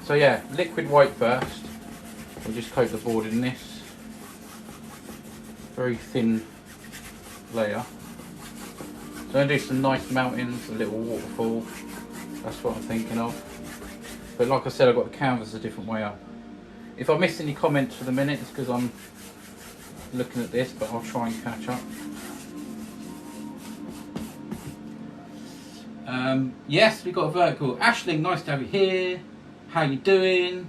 So yeah, liquid white first. We'll just coat the board in this. Very thin layer. So I'm going to do some nice mountains, a little waterfall. That's what I'm thinking of. But like I said, I've got the canvas a different way up. If I miss any comments for the minute, it's because I'm looking at this, but I'll try and catch up. Yes, we've got a vertical. Aisling, nice to have you here. How you doing?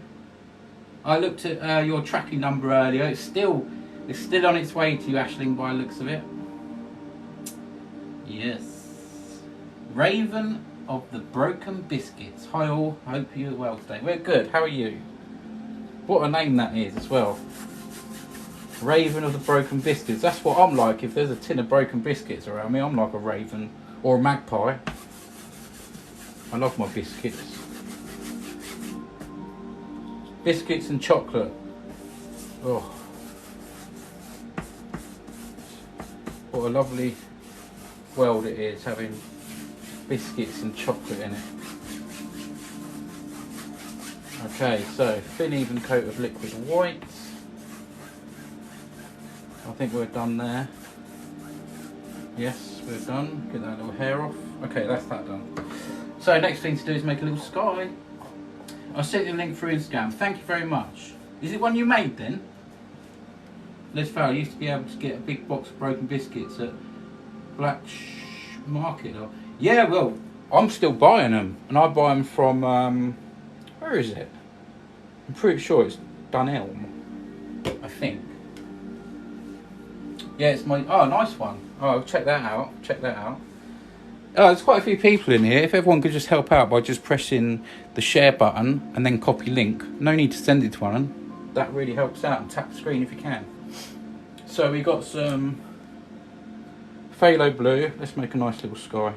I looked at your tracking number earlier. It's still on its way to you, Aisling, by the looks of it. Yes. Raven of the Broken Biscuits. Hi all, hope you're well today. We're good, how are you? What a name that is as well. Raven of the Broken Biscuits. That's what I'm like. If there's a tin of broken biscuits around me, I'm like a raven or a magpie. I love my biscuits. Biscuits and chocolate. Oh. What a lovely world it is having biscuits and chocolate in it. Okay, so thin even coat of liquid white. I think we're done there. Yes, we're done. Get that little hair off. Okay, that's that done. So next thing to do is make a little sky. I'll send you a link through Instagram. Thank you very much. Is it one you made then? Let's fail. I used to be able to get a big box of broken biscuits at Black Market. Yeah, well, I'm still buying them, and I buy them from where is it? I'm pretty sure it's Dunelm, I think. Yeah, it's my nice one. Oh, check that out. Check that out. There's quite a few people in here. If everyone could just help out by just pressing the share button and then copy link. No need to send it to one. That really helps out. And tap the screen if you can. So we got some phthalo blue. Let's make a nice little sky.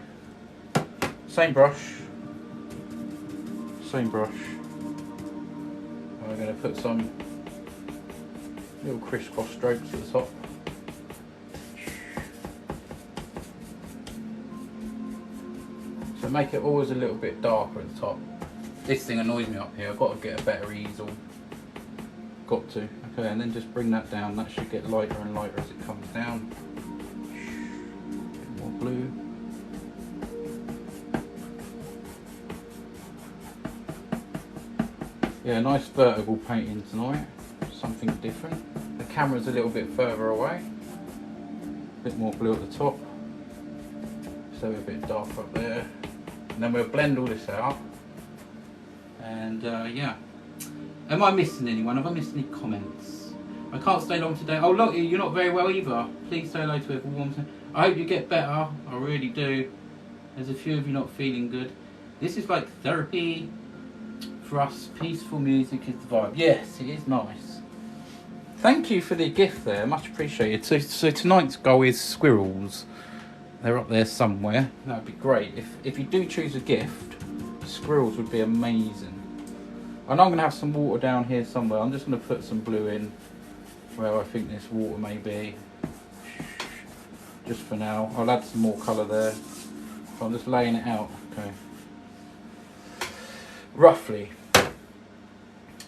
Same brush. Same brush. And we're going to put some little crisscross strokes at the top. So make it always a little bit darker at the top. This thing annoys me up here. I've got to get a better easel. Got to. Okay, and then just bring that down. That should get lighter and lighter as it comes down. A bit more blue. Yeah, nice vertical painting tonight. Something different. The camera's a little bit further away. A bit more blue at the top. So a bit darker up there. And then we'll blend all this out. And yeah. Am I missing anyone? Have I missed any comments? I can't stay long today. Oh look, you're not very well either. Please say hello to everyone. I hope you get better. I really do. There's a few of you not feeling good. This is like therapy for us. Peaceful music is the vibe. Yes, it is nice. Thank you for the gift there. Much appreciated. So tonight's goal is squirrels. They're up there somewhere. That would be great. If you do choose a gift, squirrels would be amazing. I know I'm going to have some water down here somewhere. I'm just going to put some blue in where I think this water may be. Just for now. I'll add some more colour there. So I'm just laying it out. Okay. Roughly.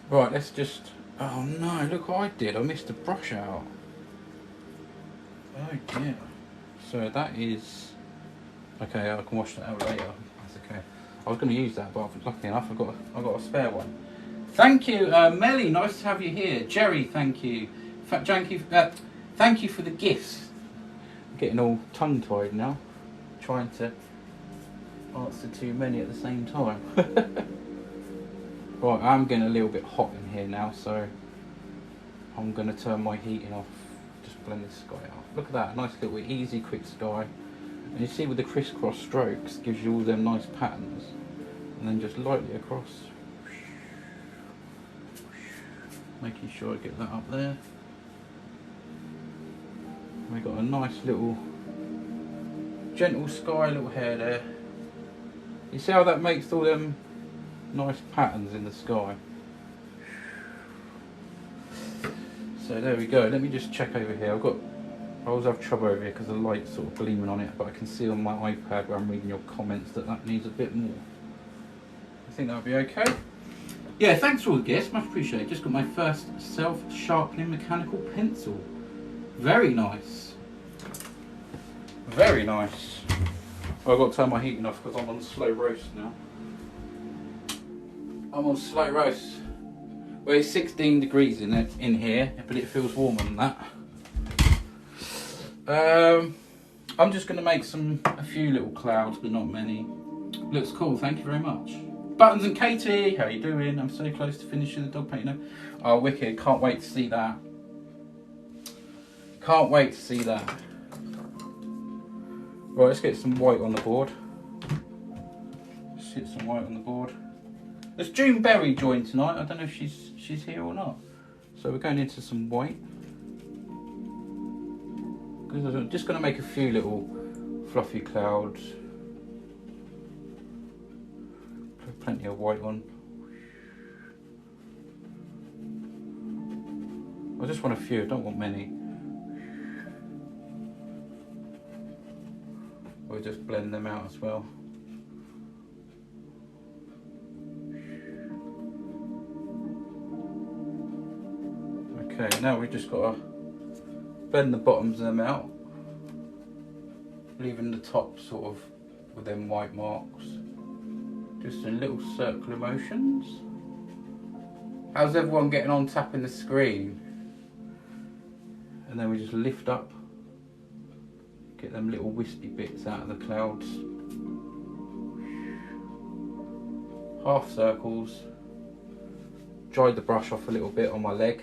Right, let's just... Oh no, look what I did. I missed the brush out. Oh dear. So that is... Okay, I can wash that out later. That's okay. I was going to use that, but luckily enough, I've got a spare one. Thank you, Melly. Nice to have you here. Jerry, thank you. Thank you for the gifts. I'm getting all tongue-tied now, trying to answer too many at the same time. Right, I'm getting a little bit hot in here now, so I'm going to turn my heating off. Just blend this sky out. Look at that, nice little easy, quick sky. And you see with the crisscross strokes, gives you all them nice patterns. And then just lightly across. Making sure I get that up there. We got a nice little gentle sky, little hair there. You see how that makes all them nice patterns in the sky? So there we go. Let me just check over here. I always have trouble over here because the light's sort of gleaming on it, but I can see on my iPad where I'm reading your comments that needs a bit more. I think that'll be okay. Yeah, thanks for all the gifts, much appreciated. Just got my first self-sharpening mechanical pencil. Very nice. Very nice. Well, I've got to turn my heating off because I'm on slow roast now. I'm on slow roast. Well, it's 16 degrees in here, but it feels warmer than that. I'm just going to make a few little clouds, but not many. Looks cool, thank you very much. Buttons and Katie, how you doing? I'm so close to finishing the dog painting now. Oh, wicked, can't wait to see that. Can't wait to see that. Right, let's get some white on the board. Let's get some white on the board. Has June Berry joined tonight? I don't know if she's here or not. So we're going into some white. I'm just going to make a few little fluffy clouds. Put plenty of white on. I just want a few, I don't want many. We'll just blend them out as well. Okay, now we've just got to blend the bottoms of them out, leaving the top sort of with them white marks. Just in little circular motions. How's everyone getting on tapping the screen? And then we just lift up, get them little wispy bits out of the clouds. Half circles. Dried the brush off a little bit on my leg.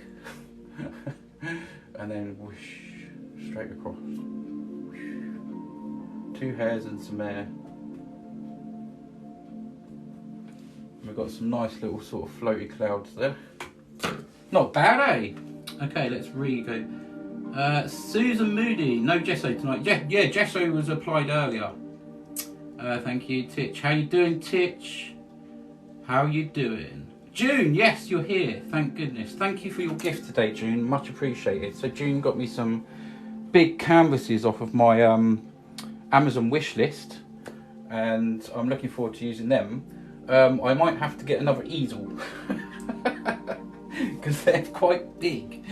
And then whoosh, straight across. Two hairs and some air. And we've got some nice little sort of floaty clouds there. Not bad, eh? Okay, let's re-go. Susan Moody, no gesso tonight. Yeah, gesso was applied earlier. Thank you, Titch. How you doing, Titch? How you doing? June, yes, you're here. Thank goodness. Thank you for your gift today, June. Much appreciated. So June got me some big canvases off of my Amazon wish list, and I'm looking forward to using them. I might have to get another easel because they're quite big.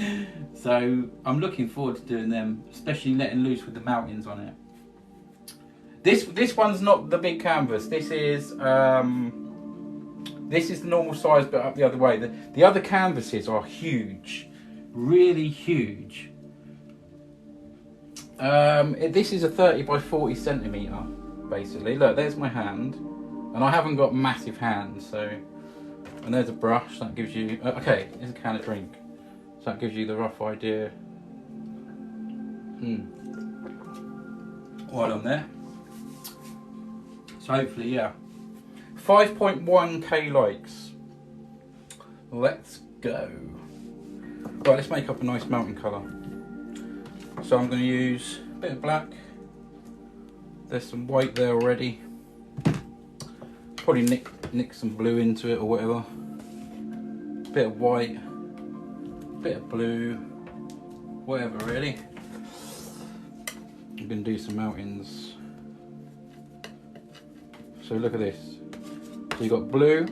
So I'm looking forward to doing them, especially letting loose with the mountains on it. This one's not the big canvas. This is the normal size, but up the other way. The other canvases are huge, really huge. This is a 30 by 40 centimetre, basically. Look, there's my hand, and I haven't got massive hands, so. And there's a brush that gives you. Okay, there's a can of drink, so that gives you the rough idea. While on there. So hopefully, yeah. 5.1k likes. Let's go. Right, let's make up a nice mountain colour. So I'm going to use a bit of black. There's some white there already. Probably nick some blue into it or whatever. Bit of white, bit of blue, whatever really. I'm going to do some mountains. So look at this. So you've got blue,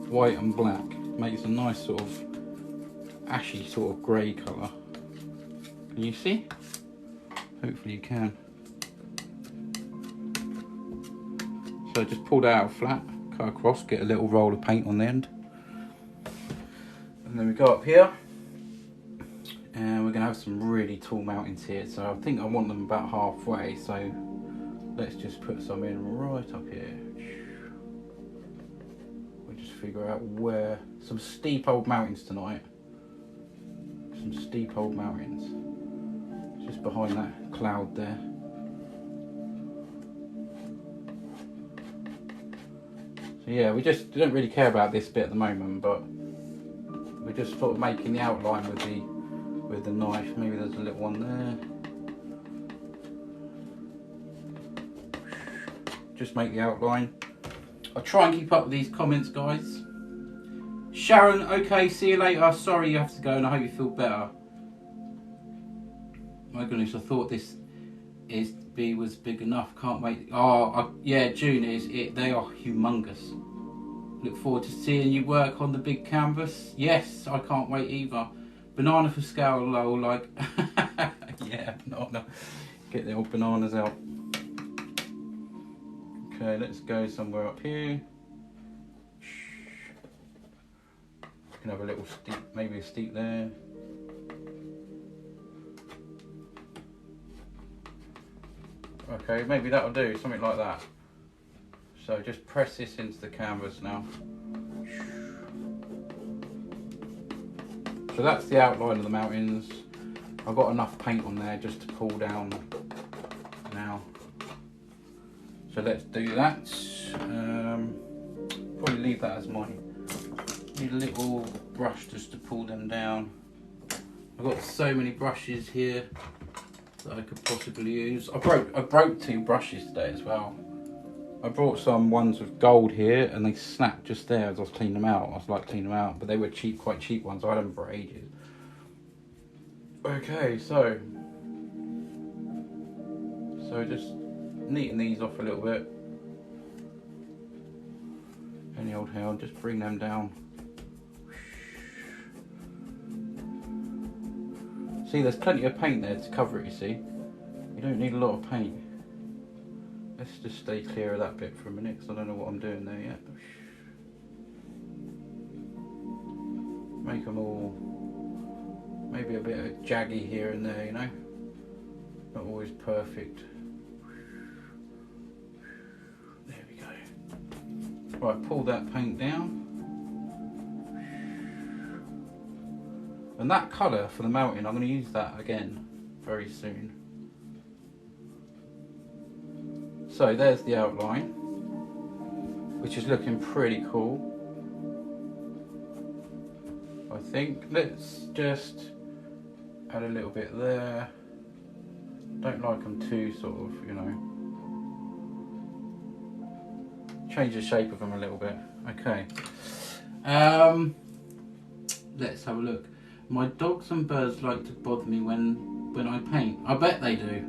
white and black. Makes a nice sort of ashy sort of grey colour. Can you see? Hopefully you can. So just pull that out flat, cut across, get a little roll of paint on the end. And then we go up here. And we're going to have some really tall mountains here. So I think I want them about halfway. So let's just put some in right up here. We'll just figure out where. Some steep old mountains tonight. Some steep old mountains. Just behind that cloud there. So yeah, we don't really care about this bit at the moment, but we're just sort of making the outline with the knife. Maybe there's a little one there. Just make the outline. I'll try and keep up with these comments, guys. Sharon, okay, see you later. Sorry you have to go, and I hope you feel better. My goodness, I thought this was big enough. Can't wait. Oh, yeah, June is it. They are humongous. Look forward to seeing you work on the big canvas. Yes, I can't wait either. Banana for scale, lol, like. Yeah, banana. Get the old bananas out. Okay, let's go somewhere up here. Can have a little steep, maybe a steep there. Okay, maybe that'll do, something like that. So just press this into the canvas now. So that's the outline of the mountains. I've got enough paint on there just to pull down now. So let's do that. Probably leave that as mine. Need a little brush just to pull them down. I've got so many brushes here that I could possibly use. I broke 2 brushes today as well. I brought some ones with gold here and they snapped just there as I was cleaning them out. I was like cleaning them out, but they were cheap, quite cheap ones. I had them for ages. Okay, so just neaten these off a little bit. Any old hair, just bring them down. See, there's plenty of paint there to cover it, you see. You don't need a lot of paint. Let's just stay clear of that bit for a minute because I don't know what I'm doing there yet. Make them all, maybe a bit of jaggy here and there, you know. Not always perfect. There we go. Right, pull that paint down. And that colour for the mountain, I'm going to use that again very soon. So there's the outline, which is looking pretty cool. I think let's just add a little bit there. Don't like them too sort of, you know. Change the shape of them a little bit. Okay. Let's have a look. My dogs and birds like to bother me when I paint. I bet they do.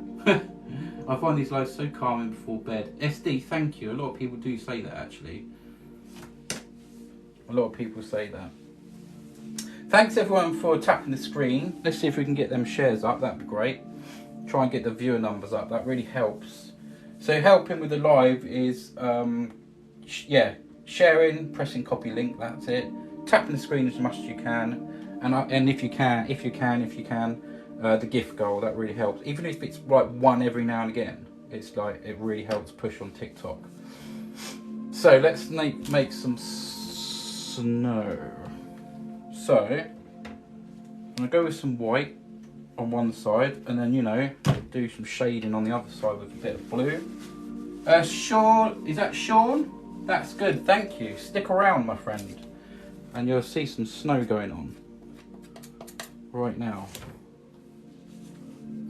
I find these lives so calming before bed. SD, thank you. A lot of people do say that actually. A lot of people say that. Thanks everyone for tapping the screen. Let's see if we can get them shares up. That'd be great. Try and get the viewer numbers up. That really helps. So helping with the live is, yeah, sharing, pressing copy link. That's it. Tapping the screen as much as you can. And if you can, the gift goal, that really helps. Even if it's like one every now and again, it's like, it really helps push on TikTok. So let's make some snow. So I'm gonna go with some white on one side and then, you know, do some shading on the other side with a bit of blue. Sean, is that Sean? That's good, thank you. Stick around, my friend, and you'll see some snow going on right now.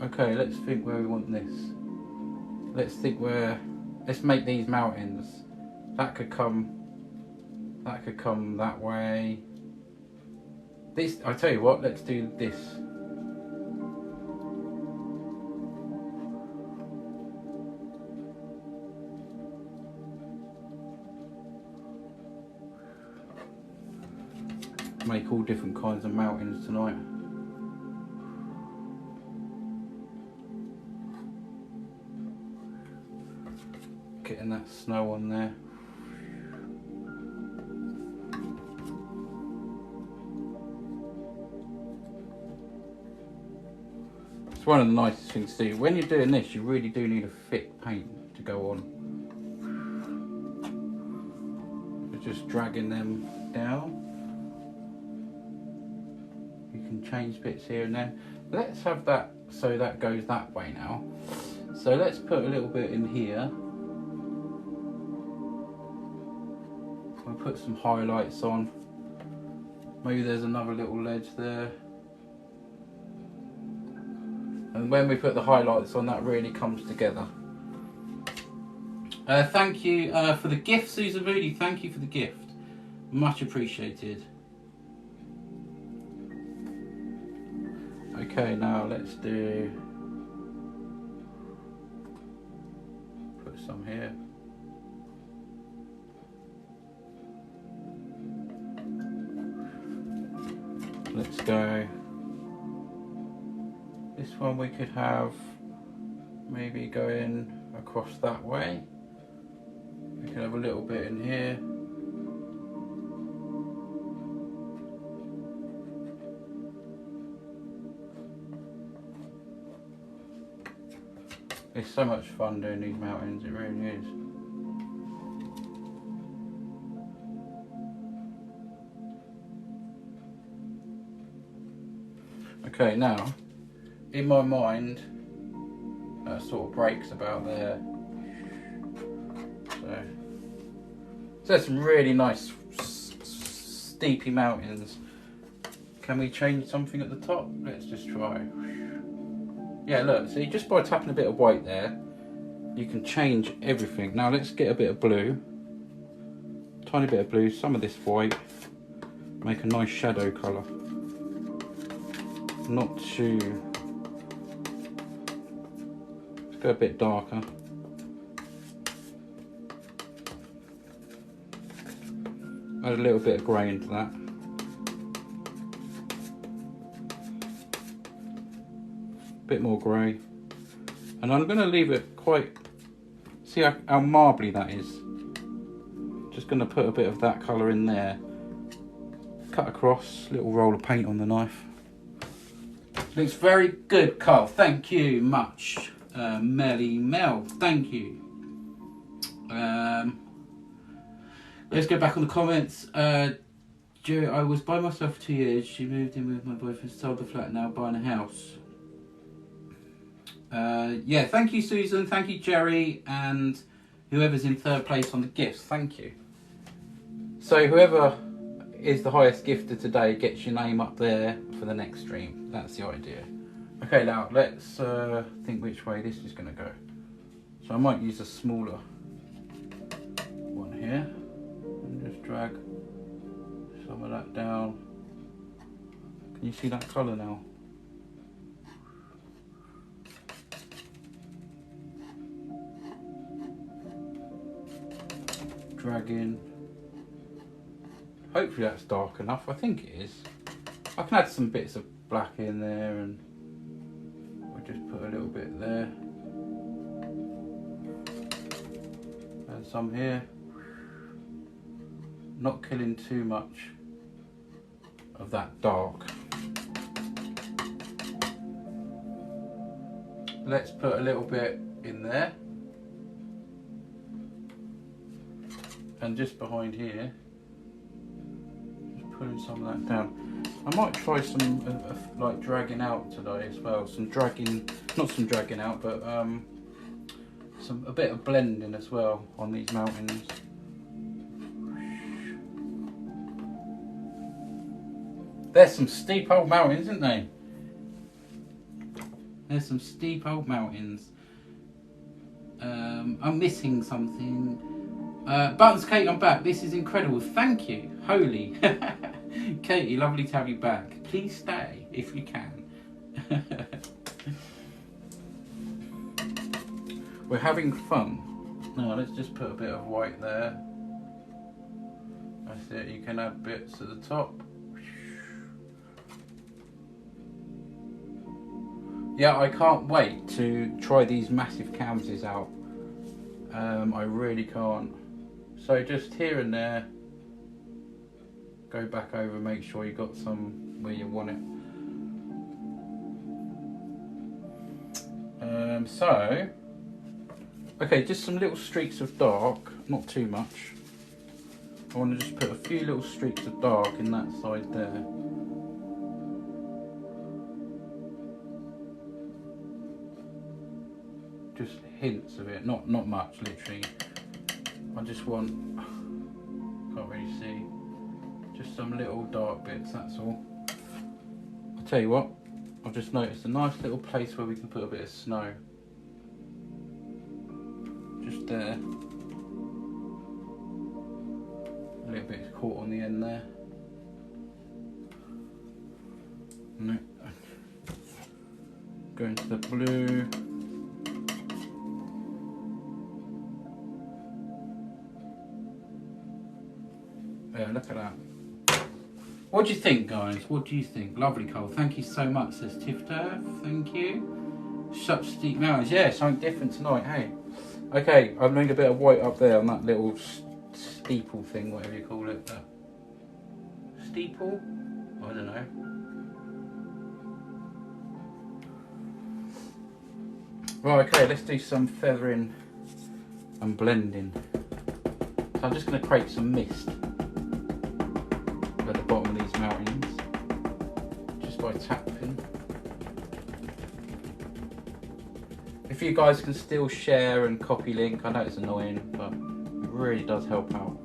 Okay, let's think where we want this. Let's think where, let's make these mountains. That could come that way. This, I tell you what, let's do this. Make all different kinds of mountains tonight. Getting that snow on there. It's one of the nicest things to do. When you're doing this, you really do need a thick paint to go on. You're just dragging them down. You can change bits here and there. Let's have that so that goes that way now. So let's put a little bit in here. We'll put some highlights on. Maybe there's another little ledge there. And when we put the highlights on, that really comes together. Thank you for the gift, Susan Moody. Thank you for the gift. Much appreciated. Okay, now let's do, put some here. Let's go. This one we could have maybe going across that way. We can have a little bit in here. It's so much fun doing these mountains, it really is. Okay, now, in my mind, sort of breaks about there. So there's some really nice steepy mountains. Can we change something at the top? Let's just try. Yeah, look, see, just by tapping a bit of white there, you can change everything. Now let's get a bit of blue, tiny bit of blue, some of this white, make a nice shadow colour. Not too, let's go a bit darker. Add a little bit of grey into that. Bit more grey, and I'm going to leave it quite, see how marbly that is. Just going to put a bit of that colour in there, cut across, little roll of paint on the knife. Looks very good, Carl, thank you much. Melly Mel, thank you. Let's go back on the comments. Joe, I was by myself for 2 years. She moved in with my boyfriend, sold the flat, now buying a house. Yeah, thank you, Susan. Thank you, Jerry, and whoever's in third place on the gifts. Thank you. So whoever is the highest gifter today gets your name up there for the next stream. That's the idea. Okay, now let's think which way this is going to go. So I might use a smaller one here and just drag some of that down. Can you see that colour now? Drag in. Hopefully that's dark enough. I think it is. I can add some bits of black in there, and we'll just put a little bit there and some here. Not killing too much of that dark. Let's put a little bit in there. And just behind here, just putting some of that down. I might try some like dragging out today as well. Some dragging, not some dragging out, but a bit of blending as well on these mountains. There's some steep old mountains, isn't they? There's some steep old mountains. I'm missing something. Buttons Kate, I'm back. This is incredible. Thank you. Holy. Katie, lovely to have you back. Please stay if you can. We're having fun. Now let's just put a bit of white there. That's it. You can add bits at the top. Yeah, I can't wait to try these massive canvases out. I really can't. So just here and there, go back over, make sure you got some where you want it. Okay, just some little streaks of dark, not too much. I want to just put a few little streaks of dark in that side there. Just hints of it, not much, literally. I just want, can't really see, just some little dark bits, that's all. I'll tell you what, I've just noticed a nice little place where we can put a bit of snow. Just there. A little bit caught on the end there. No. Go into the blue. Yeah, look at that. What do you think, guys? What do you think? Lovely colour. Thank you so much, says Tifter. Thank you. Such steep mountains. Yeah, something different tonight, hey? Okay, I'm doing a bit of white up there on that little steeple thing, whatever you call it. Steeple? I don't know. Right, okay, let's do some feathering and blending. So I'm just going to create some mist at the bottom of these mountains, just by tapping. If you guys can still share and copy link, I know it's annoying, but it really does help out.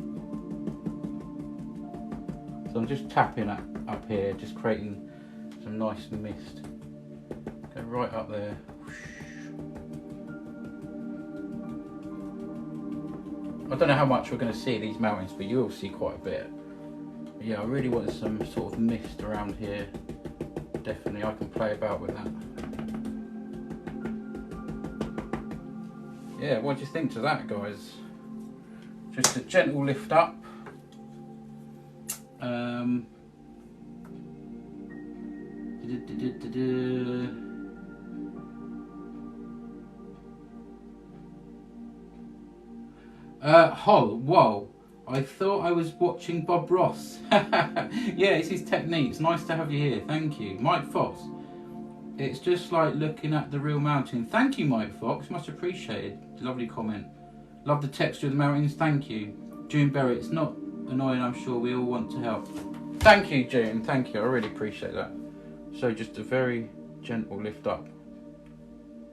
So I'm just tapping up here, just creating some nice mist. Go right up there. I don't know how much we're going to see these mountains, but you will see quite a bit. But yeah, I really wanted some sort of mist around here. Definitely, I can play about with that. Yeah, what do you think to that, guys? Just a gentle lift up. Whoa, I thought I was watching Bob Ross. Yeah, it's his techniques. Nice to have you here, thank you. Mike Fox. It's just like looking at the real mountain. Thank you, Mike Fox, much appreciated. Lovely comment. Love the texture of the mountains, thank you. June Berry, it's not annoying, I'm sure we all want to help. Thank you, June, thank you, I really appreciate that. So just a very gentle lift up.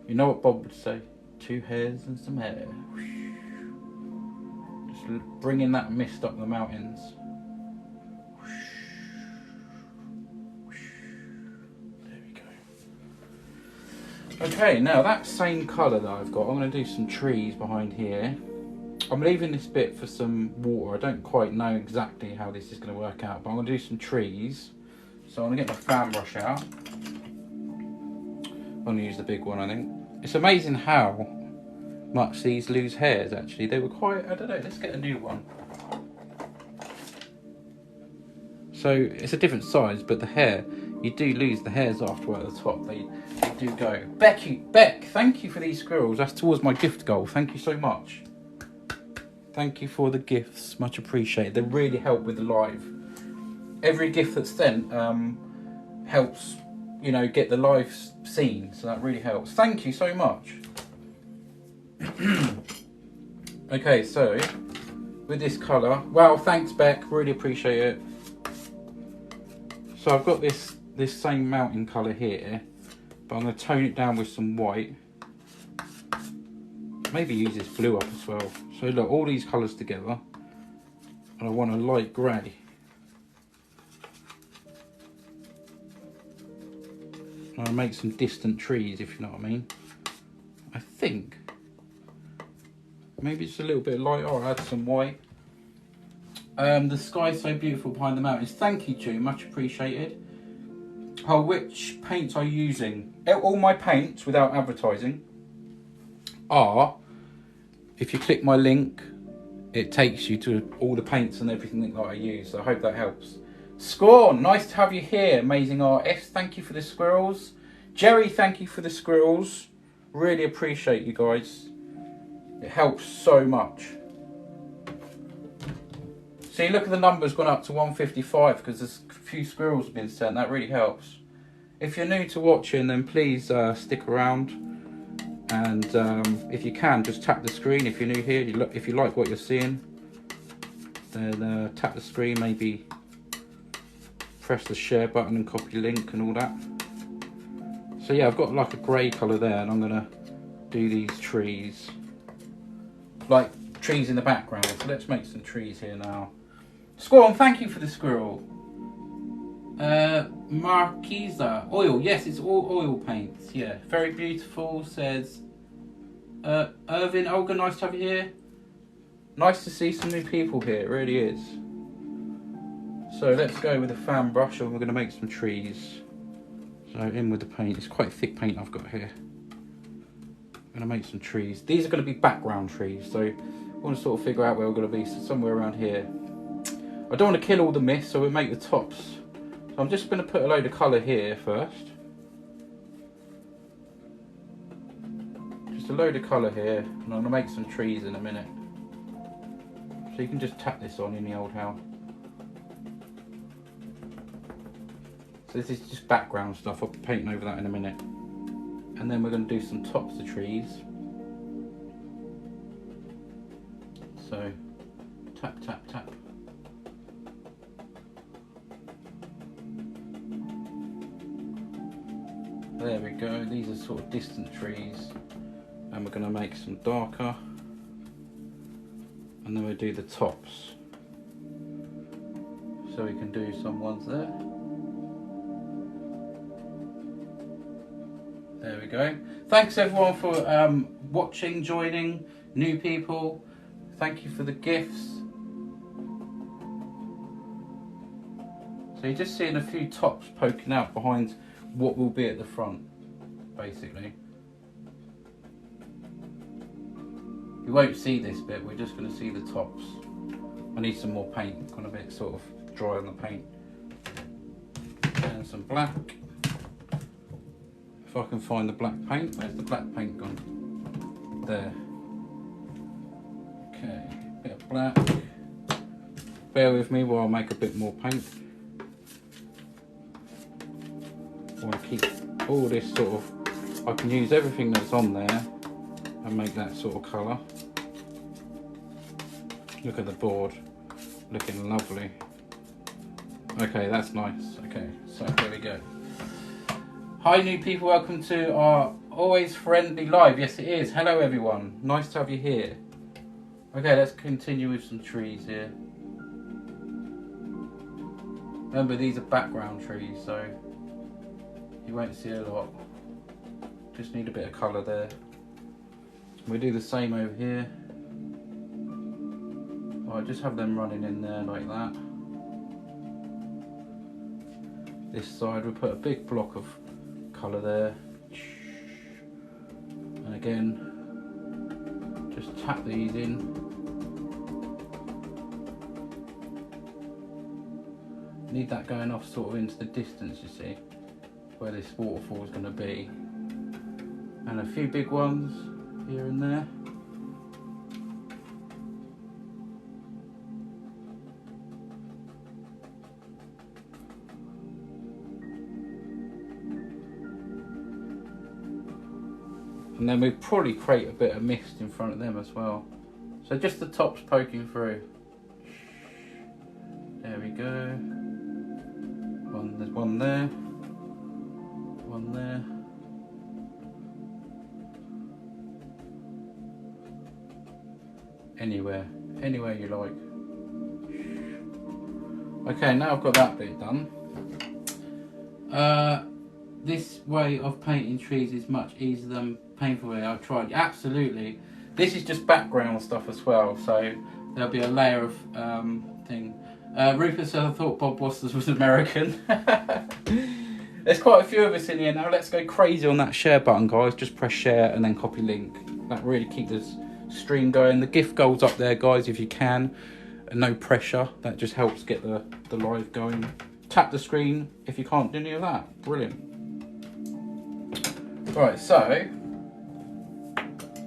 You know what Bob would say? 2 hairs and some hair. Just bringing that mist up the mountains. There we go. Okay, now that same colour that I've got, I'm going to do some trees behind here. I'm leaving this bit for some water. I don't quite know exactly how this is going to work out, but I'm going to do some trees. So I'm going to get my fan brush out. I'm going to use the big one, I think. It's amazing how much these lose hairs, actually. They were quite, I don't know, let's get a new one. So it's a different size, but the hair, you do lose the hairs after at the top. They do go. Beck, thank you for these squirrels. That's towards my gift goal. Thank you so much. Thank you for the gifts, much appreciated. They really help with the live. Every gift that's sent helps, you know, get the live seen, so that really helps. Thank you so much. Okay, so with this colour, wow, thanks Beck, really appreciate it. So I've got this same mountain colour here, but I'm going to tone it down with some white. Maybe use this blue up as well. So look, all these colours together, and I want a light grey. I'll make some distant trees, if you know what I mean. I think maybe just a little bit lighter. I'll add some white. The sky's so beautiful behind the mountains. Thank you, June, much appreciated. Oh, which paints are you using? All my paints, without advertising, are, if you click my link, it takes you to all the paints and everything that I use. So I hope that helps. Scorn, nice to have you here, amazing artist. Thank you for the squirrels. Jerry, thank you for the squirrels. Really appreciate you guys. It helps so much. See, look at the numbers gone up to 155 because there's a few squirrels have been sent. That really helps. If you're new to watching, then please stick around. And if you can, just tap the screen. If you're new here, if you like what you're seeing, then tap the screen, maybe press the share button and copy link and all that. So yeah, I've got like a grey colour there, and I'm gonna do these trees, like trees in the background. So let's make some trees here now. Squirrel, thank you for the squirrel. Marquisa oil, yes, it's all oil paints. Yeah, very beautiful. Says Irvin, Olga, nice to have you here. Nice to see some new people here. It really is. So let's go with the fan brush, and we're going to make some trees. So in with the paint. It's quite thick paint I've got here. I'm going to make some trees. These are going to be background trees, so I want to sort of figure out where we're going to be. So somewhere around here. I don't want to kill all the mist, so we'll make the tops So I'm just going to put a load of colour here first. Just a load of colour here, and I'm going to make some trees in a minute. So you can just tap this on in the old house. So this is just background stuff, I'll be painting over that in a minute. And then we're going to do some tops of trees. So tap, tap, tap. There we go, these are sort of distant trees. And we're going to make some darker. And then we'll do the tops. So we can do some ones there. There we go. Thanks everyone for watching, joining, new people. Thank you for the gifts. So you're just seeing a few tops poking out behind what will be at the front, basically. You won't see this bit, we're just going to see the tops. I need some more paint, gone a bit sort of dry on the paint. And some black. If I can find the black paint, where's the black paint gone? There. Okay, bit of black. Bear with me while I make a bit more paint. I want to keep all this sort of, I can use everything that's on there and make that sort of colour. Look at the board, looking lovely. Okay, that's nice. Okay, so there we go. Hi new people, welcome to our always friendly live. Yes it is, hello everyone, nice to have you here. Okay, let's continue with some trees here. Remember these are background trees, so you won't see a lot. Just need a bit of colour there. We'll do the same over here. I'll just have them running in there like that. This side we'll put a big block of colour there. And again, just tap these in. Need that going off sort of into the distance, you see, where this waterfall is going to be. And a few big ones here and there. And then we probably create a bit of mist in front of them as well. So just the tops poking through. There we go. There's one there. One there. Anywhere you like. Okay, now I've got that bit done. This way of painting trees is much easier than painful way I've tried. Absolutely. This is just background stuff as well, so there'll be a layer of thing. Rupert said I thought Bob Wosters was American. There's quite a few of us in here now. Let's go crazy on that share button, guys. Just press share and then copy link. That really keeps this stream going. The gift goals up there, guys, if you can. No pressure. That just helps get the live going. Tap the screen if you can't do any of that. Brilliant. Right, so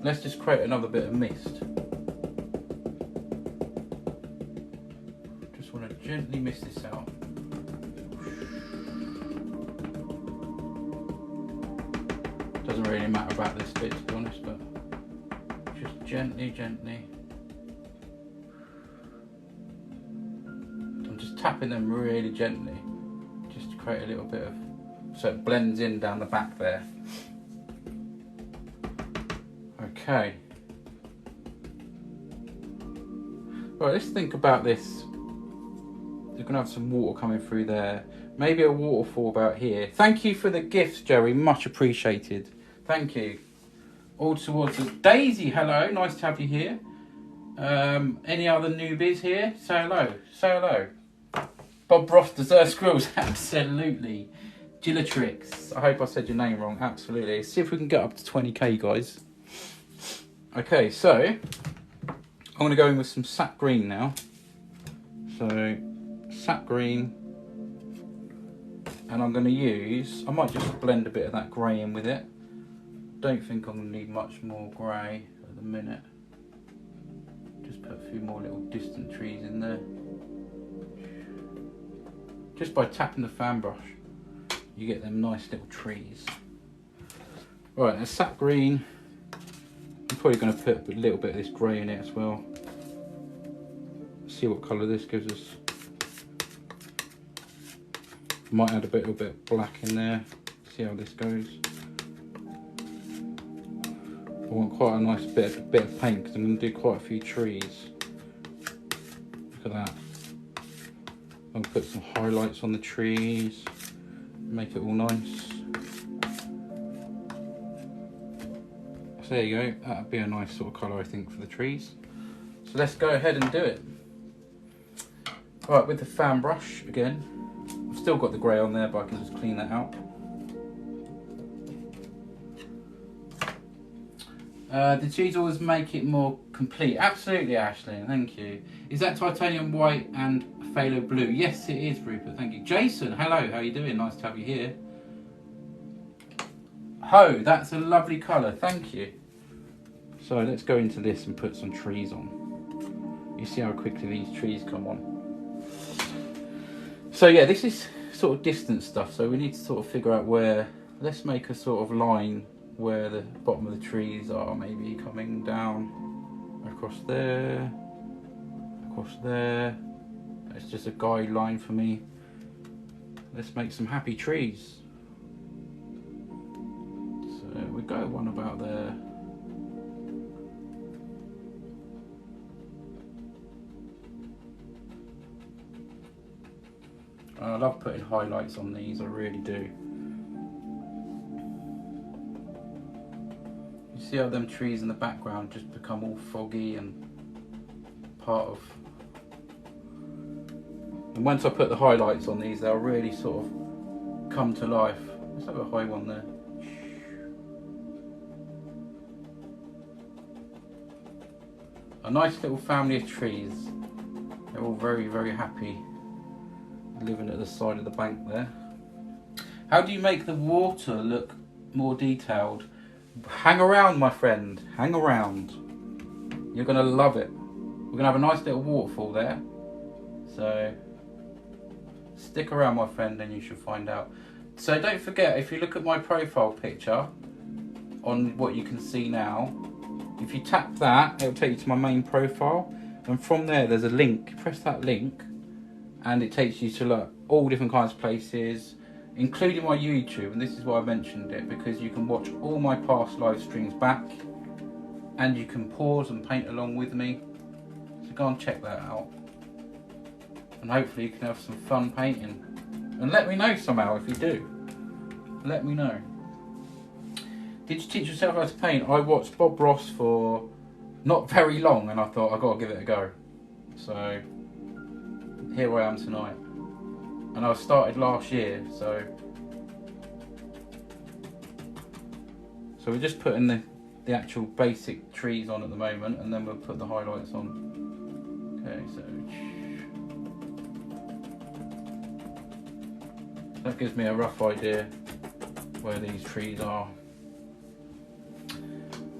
let's just create another bit of mist. Just want to gently mist this out. Doesn't really matter about this bit, to be honest, but just gently. I'm just tapping them really gently, just to create a little bit of, so it blends in down the back there. Okay. Right, let's think about this. You're going to have some water coming through there. Maybe a waterfall about here. Thank you for the gifts, Jerry. Much appreciated. Thank you. All towards the Daisy, hello. Nice to have you here. Any other newbies here? Say hello. Say hello. Bob Ross deserves squirrels. Absolutely. Gillatrix. I hope I said your name wrong. Absolutely. Let's see if we can get up to 20k, guys. Okay, so I'm going to go in with some sap green now. So sap green, And I'm going to use, I might just blend a bit of that grey in with it. Don't think I'm going to need much more grey at the minute. Just put a few more little distant trees in there. Just by tapping the fan brush, you get them nice little trees. Right, a sap green. I'm probably going to put a little bit of this grey in it as well. See what colour this gives us. Might add a little bit of black in there. See how this goes. I want quite a nice bit of paint because I'm going to do quite a few trees. Look at that. I'm going to put some highlights on the trees. Make it all nice. So there you go. That would be a nice sort of colour I think for the trees. So let's go ahead and do it. Right, with the fan brush again. I've still got the grey on there, but I can just clean that out. Did cheese always make it more complete? Absolutely, Ashley, thank you. Is that titanium white and phthalo blue? Yes, it is, Rupert, thank you. Jason, hello, how are you doing? Nice to have you here. Ho, that's a lovely colour, thank you. So let's go into this and put some trees on. You see how quickly these trees come on. So yeah, this is sort of distant stuff, so we need to sort of figure out where, let's make a sort of line where the bottom of the trees are, maybe coming down across there, across there. It's just a guideline for me. Let's make some happy trees. So we go one about there. I love putting highlights on these, I really do. You see how them trees in the background just become all foggy and part of... And once I put the highlights on these, they'll really sort of come to life. Let's have a high one there. A nice little family of trees. They're all very, very happy living at the side of the bank there. How do you make the water look more detailed? Hang around, my friend, hang around. You're gonna love it. We're gonna have a nice little waterfall there. So stick around, my friend, and you should find out. So don't forget, if you look at my profile picture on what you can see now, if you tap that, it'll take you to my main profile, and from there there's a link. Press that link and it takes you to like all different kinds of places, including my YouTube. And this is why I mentioned it, because you can watch all my past live streams back and you can pause and paint along with me. So go and check that out, and hopefully you can have some fun painting. And let me know somehow if you do. Let me know. Did you teach yourself how to paint? I watched Bob Ross for not very long and I thought I've got to give it a go. So here I am tonight. And I started last year, so we're just putting the actual basic trees on at the moment, and then we'll put the highlights on. Okay, so that gives me a rough idea where these trees are.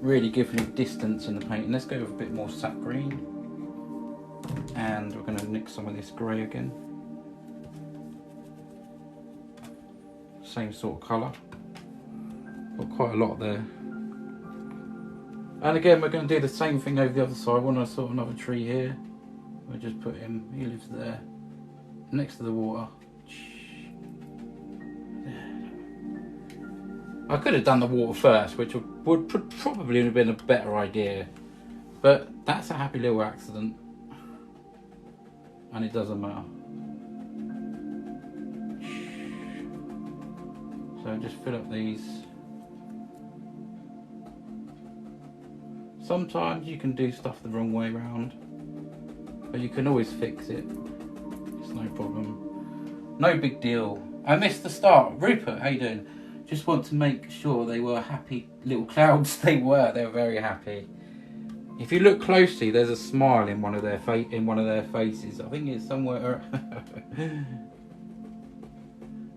Really give me distance in the painting. Let's go with a bit more sap green. And we're going to mix some of this grey again. Same sort of colour. Got quite a lot there. And again, we're going to do the same thing over the other side. I want to sort of another tree here. We'll just put him, he lives there, next to the water. I could have done the water first, which would probably have been a better idea. But that's a happy little accident. And it doesn't matter. So just fill up these. Sometimes you can do stuff the wrong way around, but you can always fix it. It's no problem. No big deal. I missed the start. Rupert, how you doing? Just want to make sure they were happy little clouds. They were very happy. If you look closely, there's a smile in one of their faces. I think it's somewhere.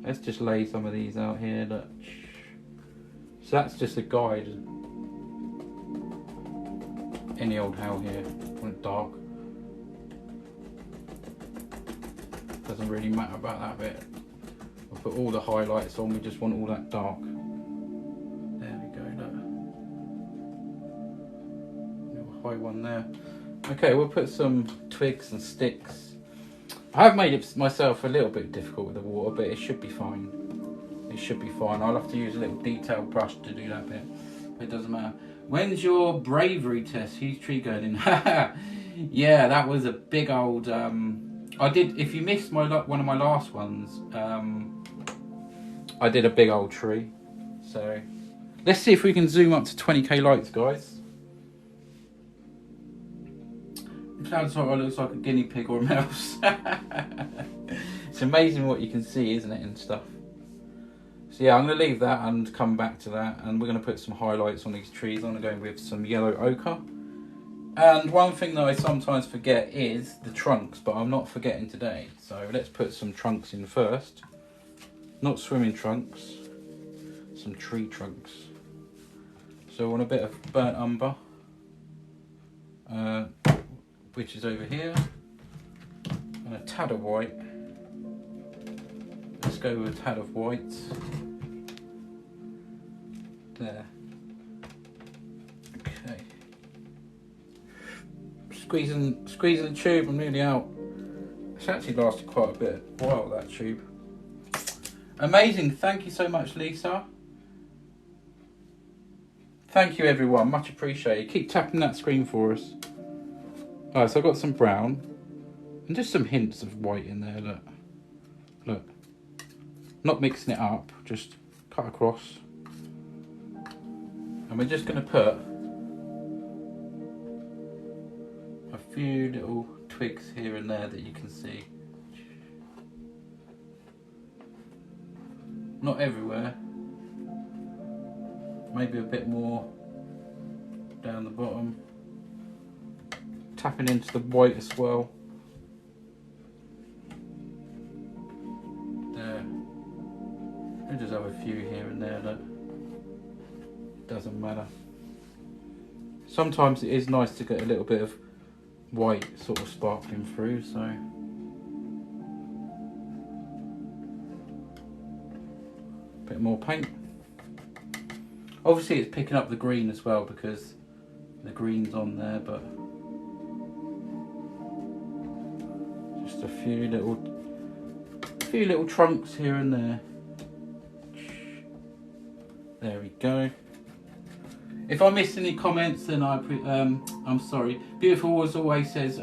Let's just lay some of these out here. Look. So that's just a guide. Any old how here, when it's dark. Doesn't really matter about that bit. We'll put all the highlights on, we just want all that dark. There we go, look. Little high one there. Okay, we'll put some twigs and sticks. I have made it myself a little bit difficult with the water, but it should be fine. It should be fine. I'll have to use a little detailed brush to do that bit. But it doesn't matter. When's your bravery test? Huge tree going in. Yeah, that was a big old... I did, if you missed one of my last ones, I did a big old tree. So, let's see if we can zoom up to 20k likes, guys. It sounds like I look like a guinea pig or a mouse. It's amazing what you can see, isn't it, and stuff. So yeah, I'm going to leave that and come back to that, and we're going to put some highlights on these trees. I'm going to go with some yellow ochre. And one thing that I sometimes forget is the trunks, but I'm not forgetting today. So let's put some trunks in first. Not swimming trunks, some tree trunks. So I want a bit of burnt umber, which is over here, and a tad of white. Let's go with a tad of white. There. Okay. Squeezing the tube, I'm nearly out. It's actually lasted quite a bit while, that tube. Amazing, thank you so much, Lisa. Thank you everyone, much appreciated. Keep tapping that screen for us. Alright, so I've got some brown and just some hints of white in there, look. Look. Not mixing it up, just cut across. And we're just going to put a few little twigs here and there that you can see. Not everywhere. Maybe a bit more down the bottom. Tapping into the white as well. There. We'll just have a few here and there, look. Doesn't matter. Sometimes it is nice to get a little bit of white sort of sparkling through, so a bit more paint. Obviously it's picking up the green as well because the green's on there, but just a few little trunks here and there. There we go. If I missed any comments, then I'm sorry. Beautiful as always says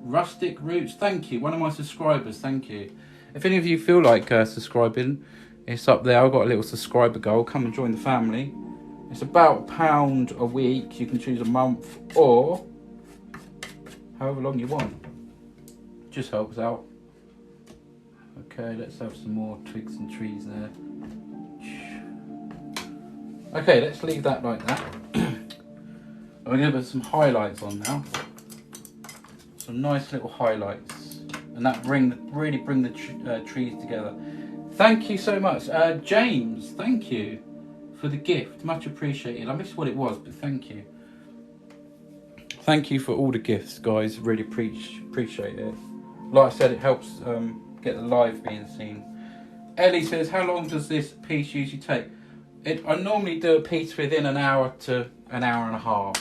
rustic roots. Thank you, one of my subscribers. Thank you. If any of you feel like subscribing, it's up there. I've got a little subscriber goal. Come and join the family. It's about £1 a week. You can choose a month or however long you want. Just helps out. Okay, let's have some more twigs and trees there. Okay, let's leave that like that. I'm going to put some highlights on now. Some nice little highlights. And that really bring the trees together. Thank you so much. James, thank you for the gift. Much appreciated. I missed what it was, but thank you. Thank you for all the gifts, guys. Really appreciate it. Like I said, it helps get the live being seen. Ellie says, how long does this piece usually take? I normally do a piece within an hour to an hour and a half.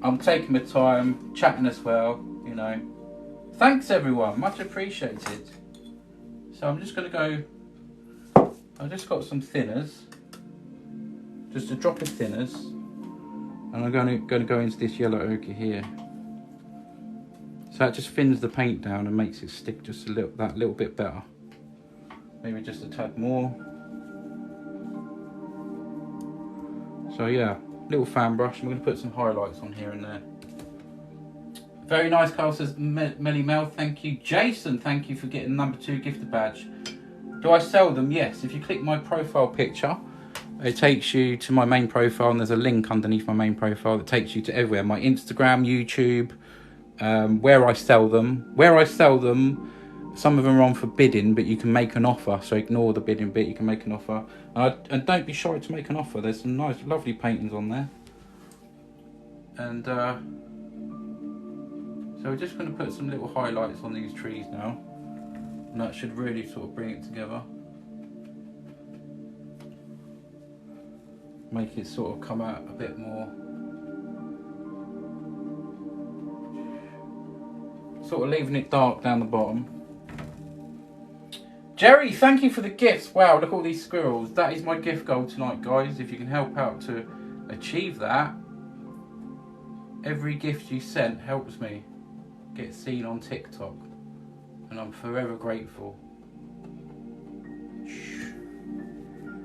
I'm taking my time, chatting as well, you know. Thanks everyone, much appreciated. So I'm just going to go, I've just got some thinners, just a drop of thinners, and I'm going to go into this yellow ochre here. So that just thins the paint down and makes it stick just that little bit better. Maybe just a tad more. So yeah, little fan brush. I'm going to put some highlights on here and there. Very nice, Carl says, Melly Mel, thank you. Jason, thank you for getting #2 gifted badge. Do I sell them? Yes. If you click my profile picture, it takes you to my main profile, and there's a link underneath my main profile that takes you to everywhere. My Instagram, YouTube, where I sell them. Where I sell them, Some of them are on for bidding, but you can make an offer, so ignore the bidding bit, you can make an offer. And don't be shy to make an offer, there's some nice, lovely paintings on there. And so we're just going to put some little highlights on these trees now, and that should really sort of bring it together. Make it sort of come out a bit more. Sort of leaving it dark down the bottom. Jerry, thank you for the gifts. Wow, look at all these squirrels. That is my gift goal tonight, guys. If you can help out to achieve that, every gift you sent helps me get seen on TikTok, and I'm forever grateful.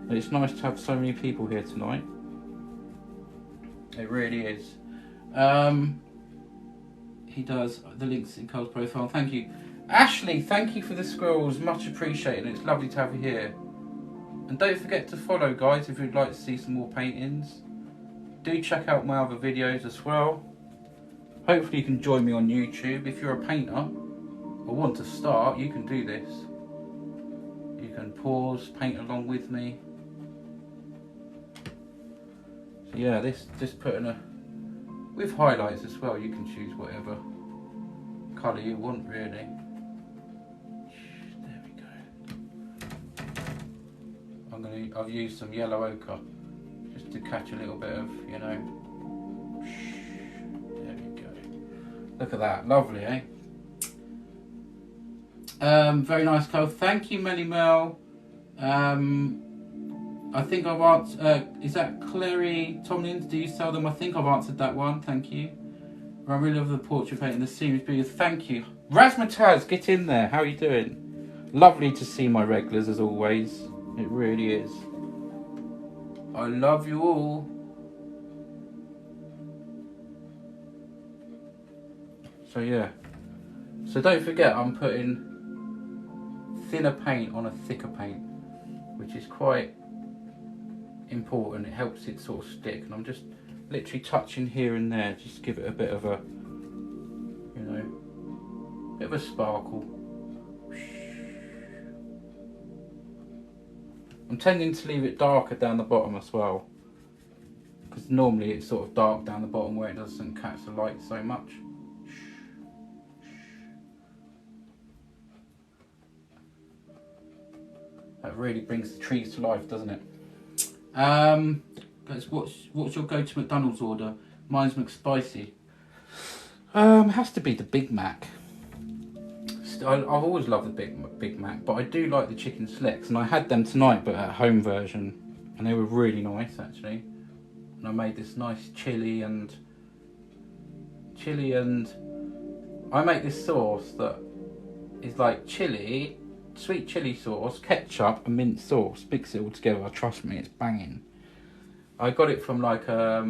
And it's nice to have so many people here tonight. It really is. He does the links in Cole's profile. Thank you. Ashley, thank you for the squirrels. Much appreciated. It's lovely to have you here. And don't forget to follow, guys, if you'd like to see some more paintings. Do check out my other videos as well. Hopefully you can join me on YouTube. If you're a painter or want to start, you can do this. You can pause, paint along with me. So yeah, this just putting a... with highlights as well, you can choose whatever colour you want, really. There we go. I've used some yellow ochre just to catch a little bit of, you know. There we go. Look at that, lovely, eh? Very nice, Cole. Thank you, Melly Mel. I think I've answered, is that Clary Tomlins? Do you sell them? I think I've answered that one, thank you. I really love the portrait painting, the series beautiful. Thank you. Razmataz, get in there, how are you doing? Lovely to see my regulars as always. It really is. I love you all. So yeah. So don't forget, I'm putting thinner paint on a thicker paint, which is quite important. It helps it sort of stick, and I'm just literally touching here and there, just give it a bit of a, you know, bit of a sparkle. I'm tending to leave it darker down the bottom as well, because normally it's sort of dark down the bottom where it doesn't catch the light so much. That really brings the trees to life, doesn't it? Guys, what's your go-to McDonald's order? Mine's McSpicy. Has to be the Big Mac. I've always loved the Big Mac, but I do like the chicken selects, and I had them tonight, but at home version, and they were really nice actually. And I made this nice chili and I make this sauce that is like chili, sweet chili sauce, ketchup and mint sauce. Mix it all together. Trust me, it's banging. I got it from like I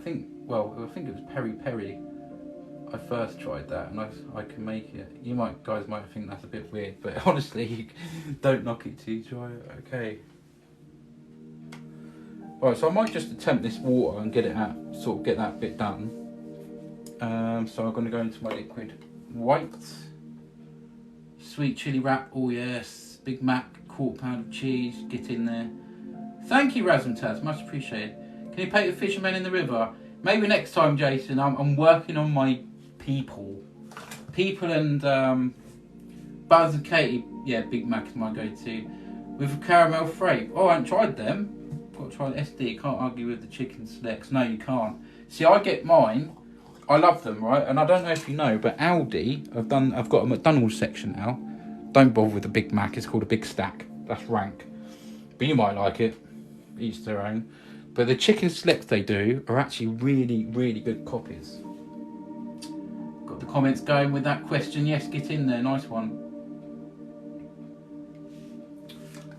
think it was Peri Peri. I first tried that, and I can make it. You guys might think that's a bit weird, but honestly, don't knock it till you try it. Okay. Right, so I might just attempt this water and get it out, sort of get that bit done. So I'm going to go into my liquid white. Sweet chili wrap, oh yes. Big Mac, quarter pound of cheese, get in there. Thank you, Razmtaz, much appreciated. Can you paint a fisherman in the river? Maybe next time, Jason. I'm working on my people and Buzz and Katie. Yeah, Big Mac is my go-to. With a caramel frappe. Oh, I haven't tried them. Got to try the SD. Can't argue with the chicken selects. No, you can't. See, I get mine. I love them, right? And I don't know if you know, but Aldi, I've got a McDonald's section now. Don't bother with the Big Mac. It's called a Big Stack. That's rank. But you might like it. Each their own. But the chicken selects they do are actually really, really good copies. Got the comments going with that question. Yes, get in there. Nice one.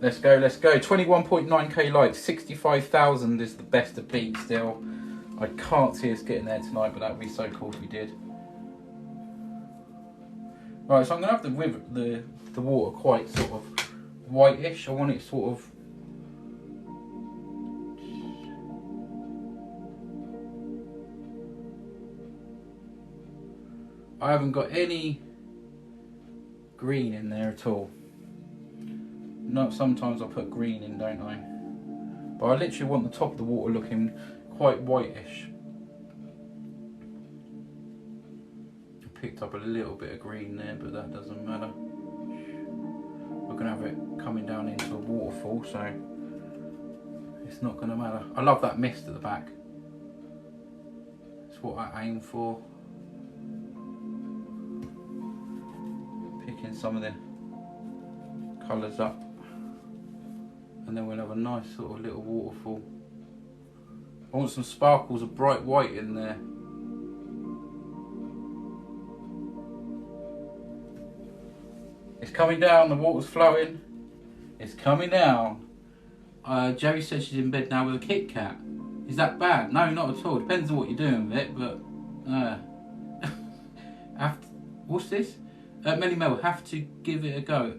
Let's go, let's go. 21.9k likes. 65,000 is the best to beat still. I can't see us getting there tonight, but that would be so cool if we did. Right, so I'm going to have the water quite sort of whitish. I want it sort of... I haven't got any green in there at all. No, sometimes I put green in, don't I? But I literally want the top of the water looking quite whitish. I picked up a little bit of green there, but that doesn't matter. We're going to have it coming down into a waterfall, so it's not going to matter. I love that mist at the back. It's what I aim for. Picking some of the colours up, and then we'll have a nice sort of little waterfall. I want some sparkles of bright white in there. It's coming down, the water's flowing. It's coming down. Jerry says she's in bed now with a Kit Kat. Is that bad? No, not at all. Depends on what you're doing with it, but what's this? Melly Mel, have to give it a go.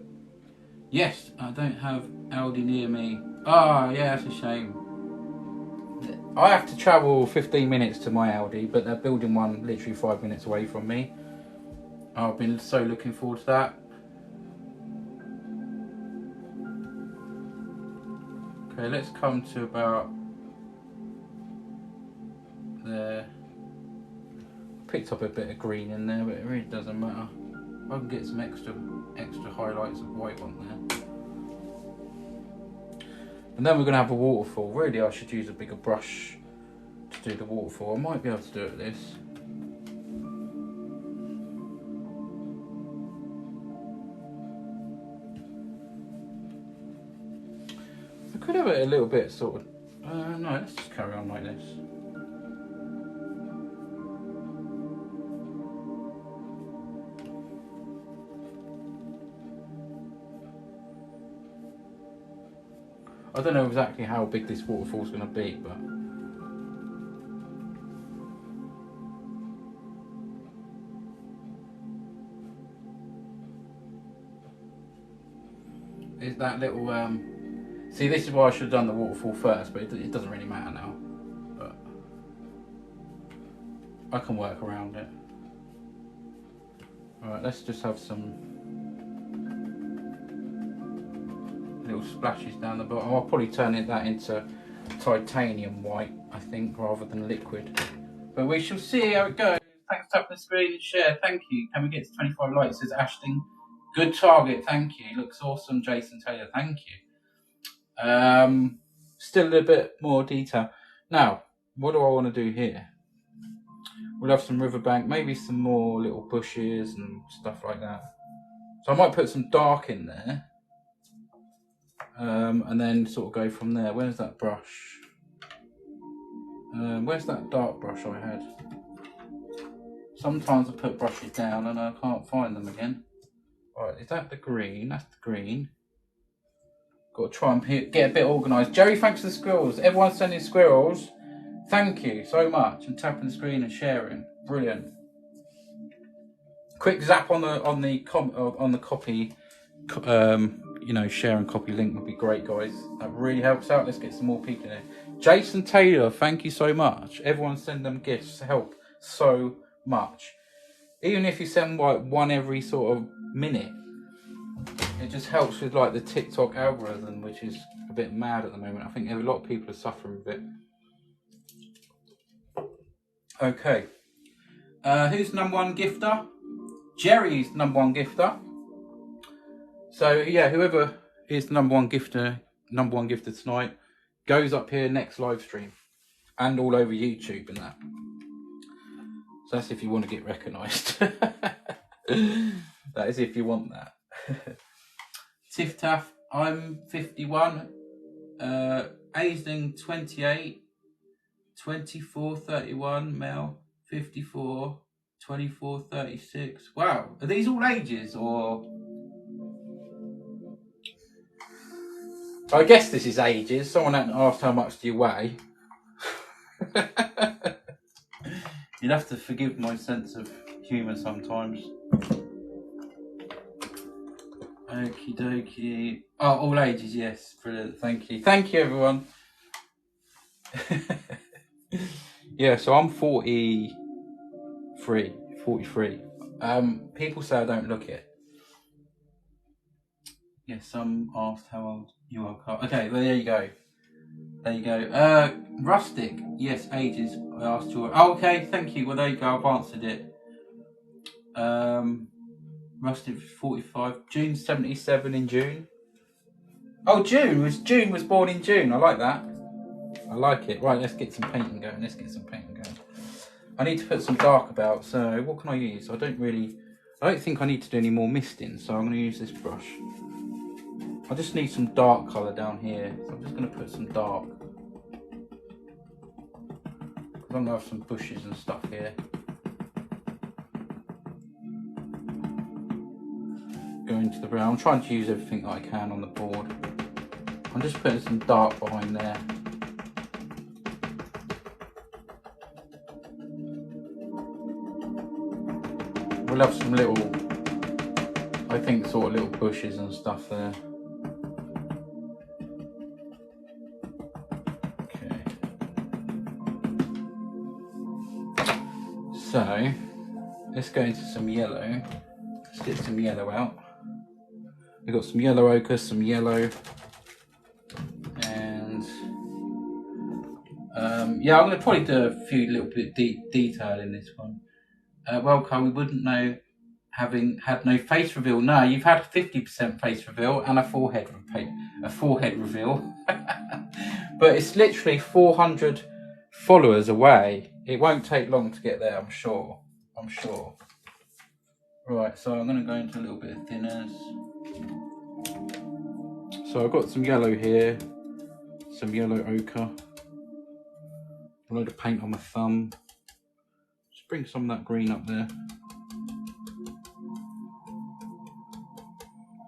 Yes, I don't have Aldi near me. Ah, yeah, that's a shame. I have to travel 15 minutes to my Aldi, but they're building one literally 5 minutes away from me. I've been so looking forward to that. Okay, let's come to about there. Picked up a bit of green in there, but it really doesn't matter. I can get some extra highlights of white on there. And then we're going to have a waterfall. Really, I should use a bigger brush to do the waterfall. I might be able to do it with this. I could have it a little bit sort of... no, let's just carry on like this. I don't know exactly how big this waterfall is going to be, but it's that little see, this is why I should have done the waterfall first, but it doesn't really matter now, but I can work around it. Alright, let's just have some little splashes down the bottom. I'll probably turn that into titanium white, I think, rather than liquid. But we shall see how it goes. Thanks for tapping the screen and share. Thank you. Can we get to 25 likes? Says Ashton. Good target. Thank you. Looks awesome, Jason Taylor. Thank you. Still a little bit more detail. Now, what do I want to do here? We'll have some riverbank, maybe some more little bushes and stuff like that. So I might put some dark in there. And then sort of go from there. Where's that brush? Where's that dark brush I had? Sometimes I put brushes down and I can't find them again. Alright, is that the green? That's the green. Got to try and get a bit organised. Jerry, thanks for the squirrels. Everyone sending squirrels. Thank you so much. And tapping the screen and sharing. Brilliant. Quick zap on the copy. You know, share and copy link would be great, guys. That really helps out. Let's get some more people in here. Jason Taylor, thank you so much. Everyone send them gifts. Help so much. Even if you send like one every sort of minute, it just helps with like the TikTok algorithm, which is a bit mad at the moment. I think a lot of people are suffering with it. Okay. Who's #1 gifter? Jerry's #1 gifter. So yeah, whoever is the #1 gifter tonight goes up here next live stream and all over YouTube and that. So that's if you want to get recognised. That is if you want that. Tiff Taff, I'm 51, Aisling 28, 24, 31, Mel 54, 24, 36. Wow, are these all ages or? I guess this is ages. Someone asked how much do you weigh. You'd have to forgive my sense of humour sometimes. Okie dokie. Oh, all ages, yes. Brilliant. Thank you. Thank you, everyone. Yeah, so I'm 43. People say I don't look it. Yes, some asked how old you are, Carl. Okay, well, there you go. There you go. Rustic. Yes, ages. I asked you. Oh, okay, thank you. Well, there you go. I've answered it. Rustic 45. June 77 in June. Oh, June was born in June. I like that. I like it. Right, let's get some painting going. I need to put some dark about. So what can I use? I don't think I need to do any more misting. So I'm going to use this brush. I just need some dark colour down here. So I'm just going to put some dark. I'm going to have some bushes and stuff here. Go into the brown. I'm trying to use everything that I can on the board. I'm just putting some dark behind there. We'll have some little, I think, sort of little bushes and stuff there. Okay. So, let's go into some yellow. Let's get some yellow out. We've got some yellow ochre, some yellow. And, yeah, I'm going to probably do a few little bit detail in this one. Well, Carl, we wouldn't know having had no face reveal. No, you've had 50% face reveal and a forehead reveal. But it's literally 400 followers away. It won't take long to get there, I'm sure. Right, so I'm going to go into a little bit of thinners. So I've got some yellow here, some yellow ochre, a load of paint on my thumb. Just bring some of that green up there.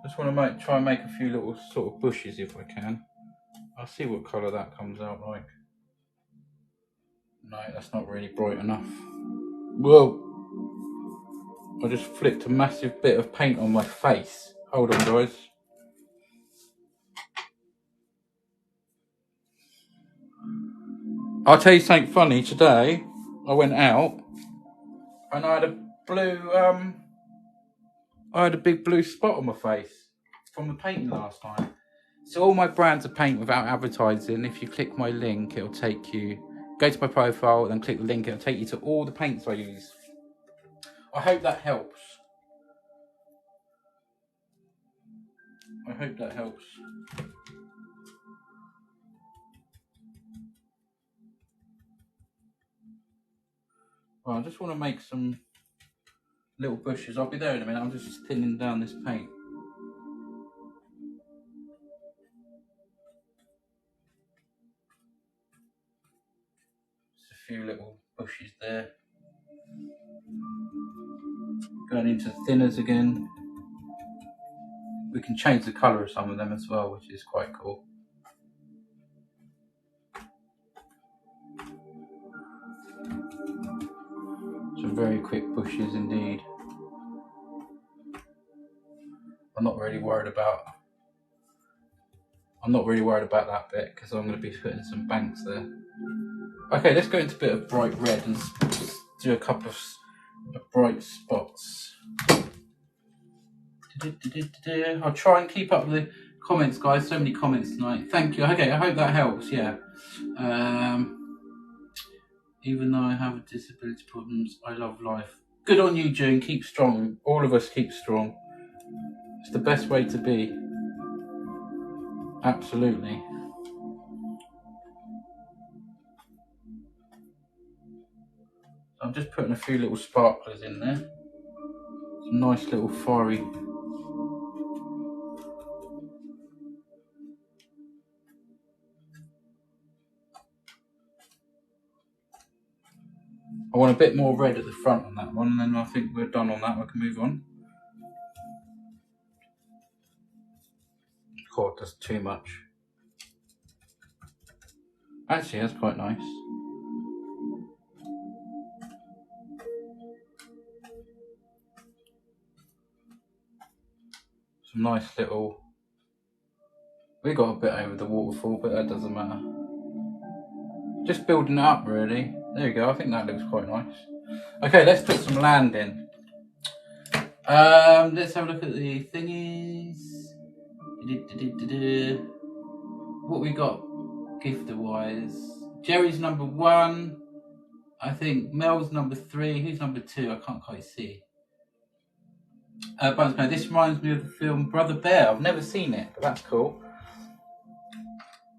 Just want to try and make a few little sort of bushes if I can. I'll see what colour that comes out like. No, that's not really bright enough. Whoa! I just flicked a massive bit of paint on my face. Hold on, guys. I'll tell you something funny. Today, I went out and I had a blue, I had a big blue spot on my face from the painting last time. So all my brands of paint without advertising, if you click my link, it'll take you, go to my profile, then click the link, it'll take you to all the paints I use. I hope that helps. Well, I just want to make some little bushes. I'll be there in a minute. I'm just thinning down this paint. Just a few little bushes there. Going into thinners again. We can change the colour of some of them as well, which is quite cool. Some very quick bushes indeed. I'm not really worried about that bit because I'm going to be putting some banks there. Okay, let's go into a bit of bright red and do a couple of bright spots. I'll try and keep up with the comments, guys. So many comments tonight. Thank you. Okay, I hope that helps. Yeah. Even though I have disability problems, I love life. Good on you, June. Keep strong. All of us keep strong. It's the best way to be. Absolutely. I'm just putting a few little sparklers in there. Some nice little fiery. I want a bit more red at the front on that one, and then I think we're done on that. I can move on. God, that's too much. Actually, that's quite nice. Some nice little. We got a bit over the waterfall, but that doesn't matter. Just building it up, really. There you go. I think that looks quite nice. Okay, let's put some land in. Let's have a look at the thingies. What we got gifter wise? Jerry's number 1. I think Mel's number 3. Who's number 2? I can't quite see. But no, this reminds me of the film Brother Bear. I've never seen it, but that's cool.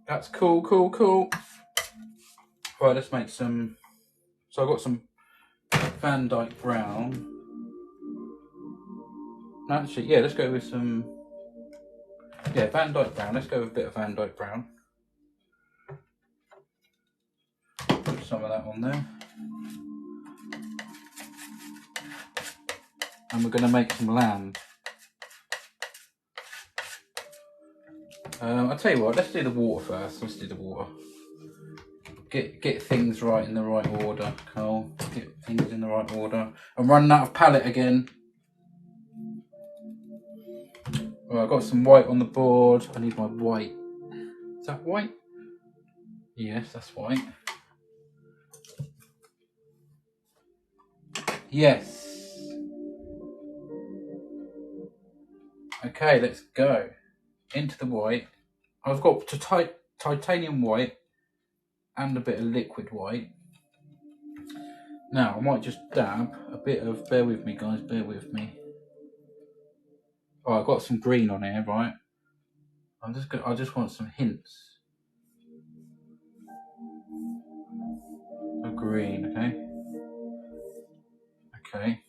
That's cool. Right, let's make some. So I've got some Van Dyke Brown. Actually, yeah, let's go with some. Yeah, Van Dyke Brown. Let's go with a bit of Van Dyke Brown. Put some of that on there. And we're going to make some land. I'll tell you what, let's do the water first. Let's do the water. Get things right in the right order, Carl. Get things in the right order. I'm running out of palette again. Well, I've got some white on the board. I need my white. Is that white? Yes, that's white. Yes. Okay, let's go. Into the white. I've got titanium white and a bit of liquid white. Now, I might just dab a bit of, bear with me guys, bear with me. Oh, I've got some green on here, right? I just want some hints of green, okay.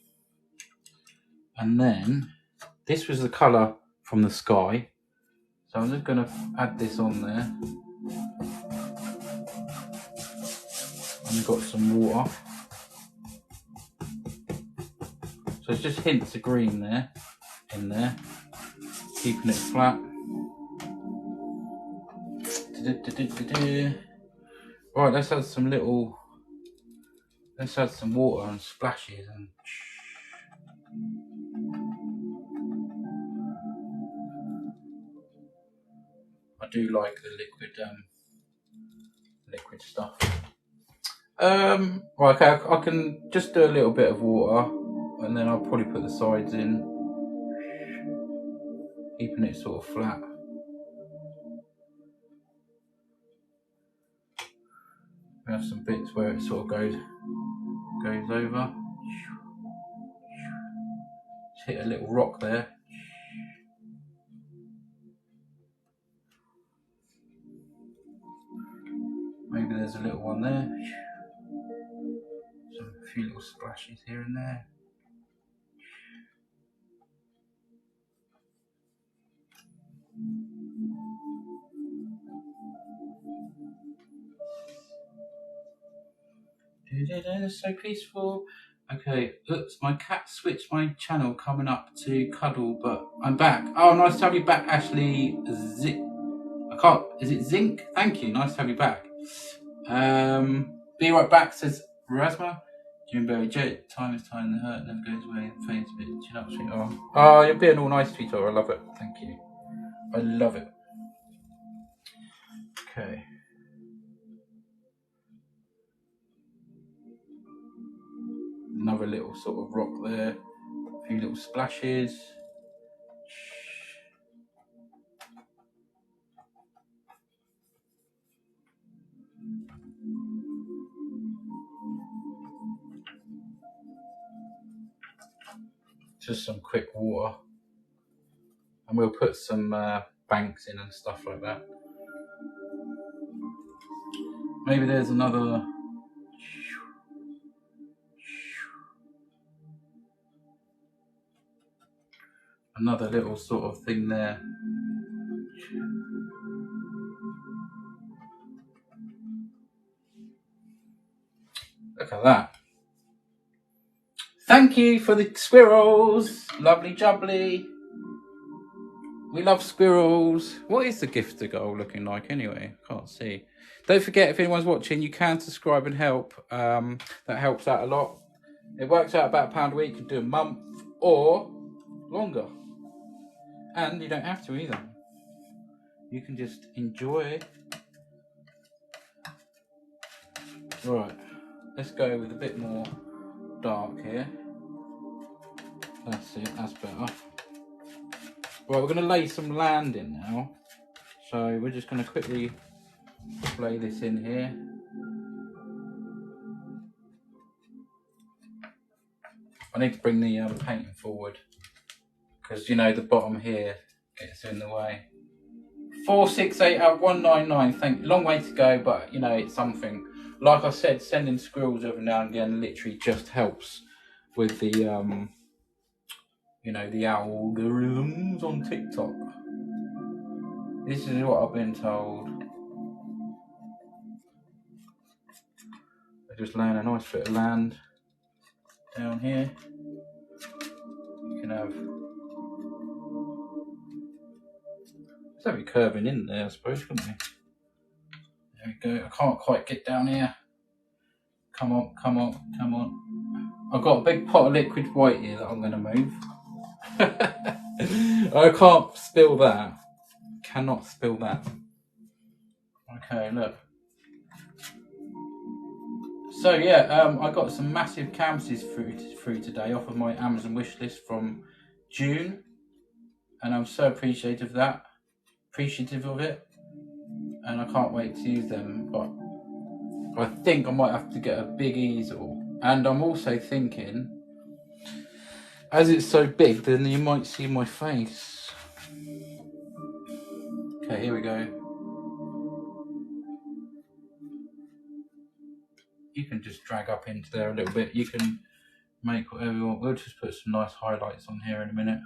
And then, this was the colour from the sky. So I'm just going to add this on there. And we've got some water. So it's just hints of green there, in there. Keeping it flat. Right, let's add some water and splashes and I do like the liquid stuff. Right, okay, I can just do a little bit of water and then I'll probably put the sides in, keeping it sort of flat. We have some bits where it sort of goes over. Just hit a little rock there. Maybe there's a little one there. A few little splashes here and there. It's so peaceful. Okay, oops, my cat switched my channel coming up to cuddle, but I'm back. Oh, nice to have you back, Ashley. Is it Zinc? Thank you, nice to have you back. Be right back, says Rasma. Jim Berry, time is time, the hurt never goes away, it fades a bit. Chin up, sweetheart. Oh, you're being all nice, sweetheart. I love it. Thank you. I love it. Okay. Another little sort of rock there. A few little splashes. Just some quick water. And we'll put some banks in and stuff like that. Maybe there's another little sort of thing there. Look at that. Thank you for the squirrels. Lovely jubbly. We love squirrels. What is the gifter goal looking like anyway? Can't see. Don't forget, if anyone's watching, you can subscribe and help. That helps out a lot. It works out about £1 a week. You can do a month or longer. And you don't have to either. You can just enjoy. Right. Let's go with a bit more dark here. That's it. That's better. Right, we're going to lay some land in now. So we're just going to quickly lay this in here. I need to bring the painting forward because you know the bottom here gets in the way. 468 out 199. Thank you. Long way to go, but you know it's something. Like I said, sending squirrels every now and again literally just helps with the you know, the algorithms on TikTok. This is what I've been told. They're just laying a nice bit of land down here. You can have. It's be curving in there, I suppose, couldn't we? There we go. I can't quite get down here. Come on, come on, come on. I've got a big pot of liquid white here that I'm going to move. I can't spill that. Cannot spill that. Okay, look. So yeah, I got some massive canvases through today off of my Amazon wish list from June, and I'm so appreciative of that. Appreciative of it, and I can't wait to use them. But I think I might have to get a big easel, and I'm also thinking, as it's so big, then you might see my face. Okay, here we go. You can just drag up into there a little bit. You can make whatever you want. We'll just put some nice highlights on here in a minute.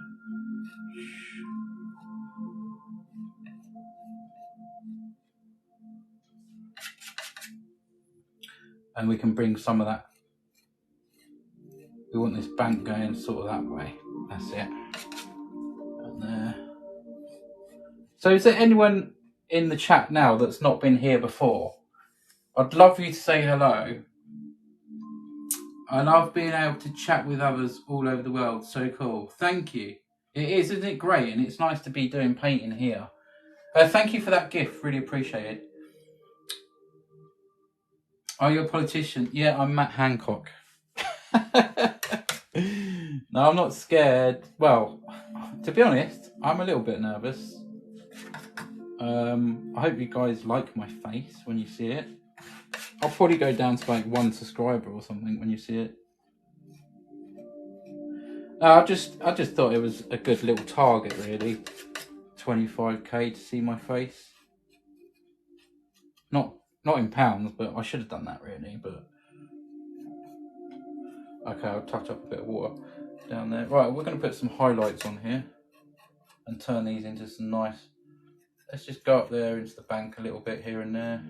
And we can bring some of that. We want this bank going sort of that way. That's it. And there. So is there anyone in the chat now that's not been here before? I'd love for you to say hello. I love being able to chat with others all over the world. So cool. Thank you. It is, isn't it great? And it's nice to be doing painting here. Thank you for that gift. Really appreciate it. Are you a politician? Yeah, I'm Matt Hancock. No, I'm not scared. Well, to be honest, I'm a little bit nervous. I hope you guys like my face when you see it. I'll probably go down to like 1 subscriber or something when you see it. I just thought it was a good little target, really. 25k to see my face. Not in pounds, but I should have done that really. But okay, I'll touch up a bit of water down there. Right, we're going to put some highlights on here and turn these into some nice. Let's just go up there into the bank a little bit here and there.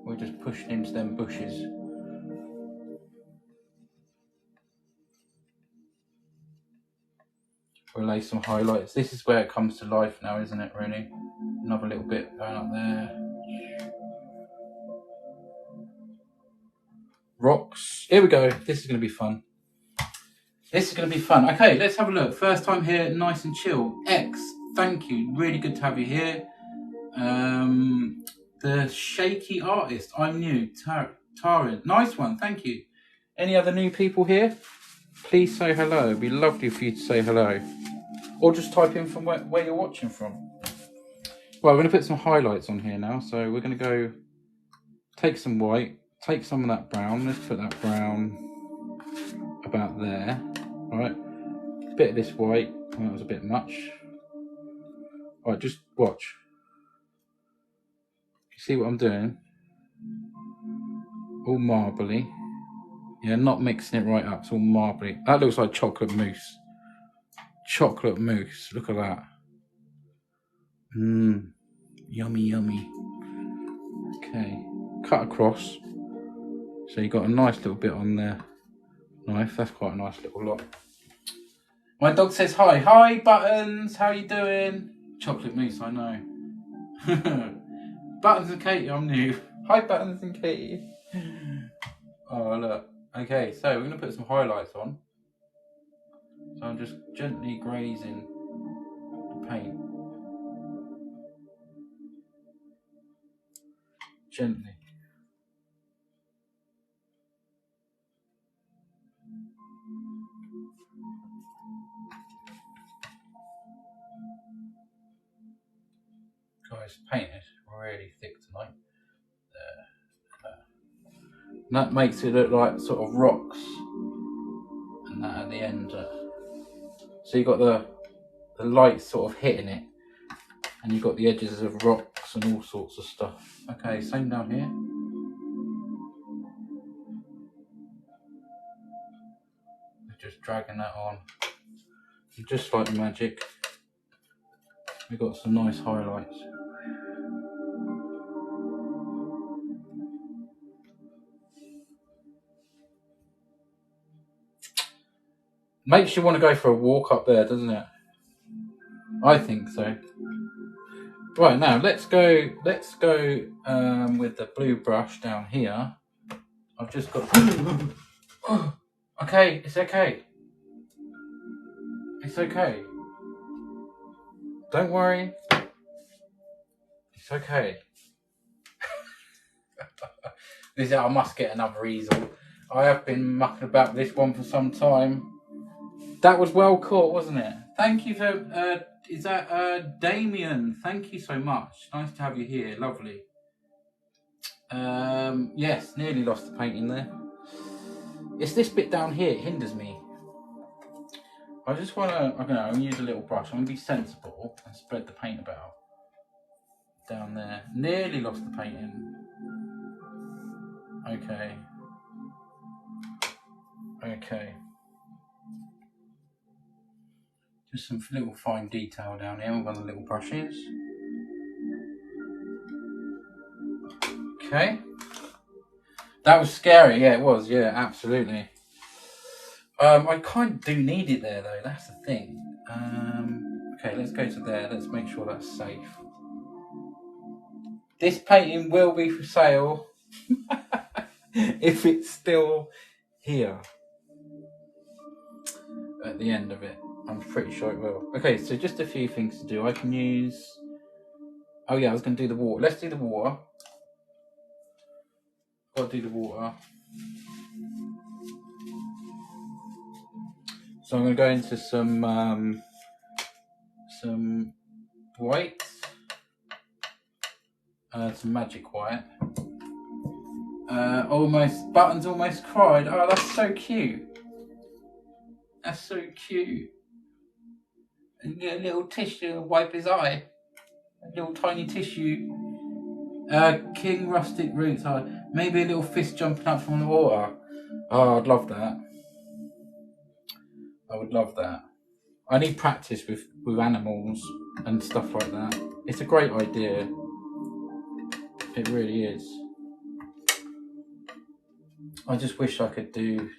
We're just pushing into them bushes. We'll lay some highlights. This is where it comes to life now, isn't it, really? Another little bit going up there. Rocks. Here we go. This is going to be fun. This is going to be fun. Okay, let's have a look. First time here, nice and chill. X, thank you. Really good to have you here. The Shaky Artist. I'm new. Tarin. Nice one. Thank you. Any other new people here? Please say hello. It'd be lovely for you to say hello. Or just type in from where you're watching from. Well, we're going to put some highlights on here now. So we're going to go take some white, take some of that brown. Let's put that brown about there. All right. Bit of this white. Oh, that was a bit much. All right, just watch. You see what I'm doing? All marbly. Yeah, not mixing it right up. It's all marbly. That looks like chocolate mousse. Chocolate mousse. Look at that. Mmm. Yummy, yummy. Okay. Cut across. So you got a nice little bit on there. Knife. That's quite a nice little lot. My dog says hi. Hi, Buttons. How you doing? Chocolate mousse, I know. Buttons and Katie, I'm new. Hi, Buttons and Katie. Oh, look. Okay, so we're going to put some highlights on. So I'm just gently grazing the paint. Gently. this paint is really thick tonight. And that makes it look like sort of rocks, and that at the end. So you've got the light sort of hitting it, and you've got the edges of rocks and all sorts of stuff. Okay, same down here. Just dragging that on. And just like magic, we've got some nice highlights. Makes you want to go for a walk up there, doesn't it? I think so. Right, now let's go with the blue brush down here. I've just got okay, it's okay. It's okay. Don't worry. It's okay. I must get another easel. I have been mucking about this one for some time. That was well caught, wasn't it? Thank you for, is that Damien? Thank you so much. Nice to have you here. Lovely. Yes, nearly lost the painting there. It's this bit down here, it hinders me. I just want to, I'm going to use a little brush. I'm going to be sensible and spread the paint about. Down there. Nearly lost the painting. Okay. Okay. Just some little fine detail down here with other little brushes. Okay. That was scary, yeah, it was, yeah, absolutely. I kind of do need it there though, that's the thing. Okay, let's go to there, let's make sure that's safe. This painting will be for sale if it's still here at the end of it. I'm pretty sure it will. Okay, so just a few things to do. I can use... Oh yeah, I was going to do the water. Let's do the water. Got to do the water. So I'm going to go into some white, some magic white. Buttons almost cried. Oh, that's so cute. That's so cute. And get a little tissue and wipe his eye. A little tiny tissue. King rustic roots. Maybe a little fish jumping up from the water. Oh, I'd love that. I would love that. I need practice with animals and stuff like that. It's a great idea. It really is. I just wish I could do...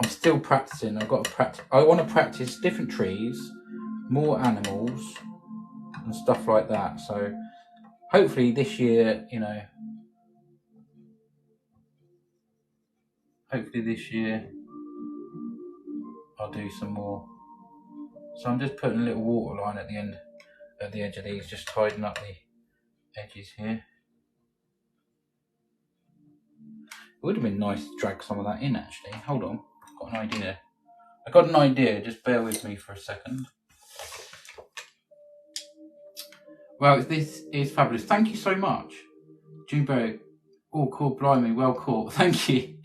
I'm still practicing. I've got to practice. I want to practice different trees, more animals, and stuff like that. So hopefully this year, you know, I'll do some more. So I'm just putting a little water line at the end, at the edge of these, just tidying up the edges here. It would have been nice to drag some of that in actually. Hold on, I've got an idea. Just bear with me for a second. Well, this is fabulous. Thank you so much. Junebo, oh, cool, blimey, well caught. Thank you.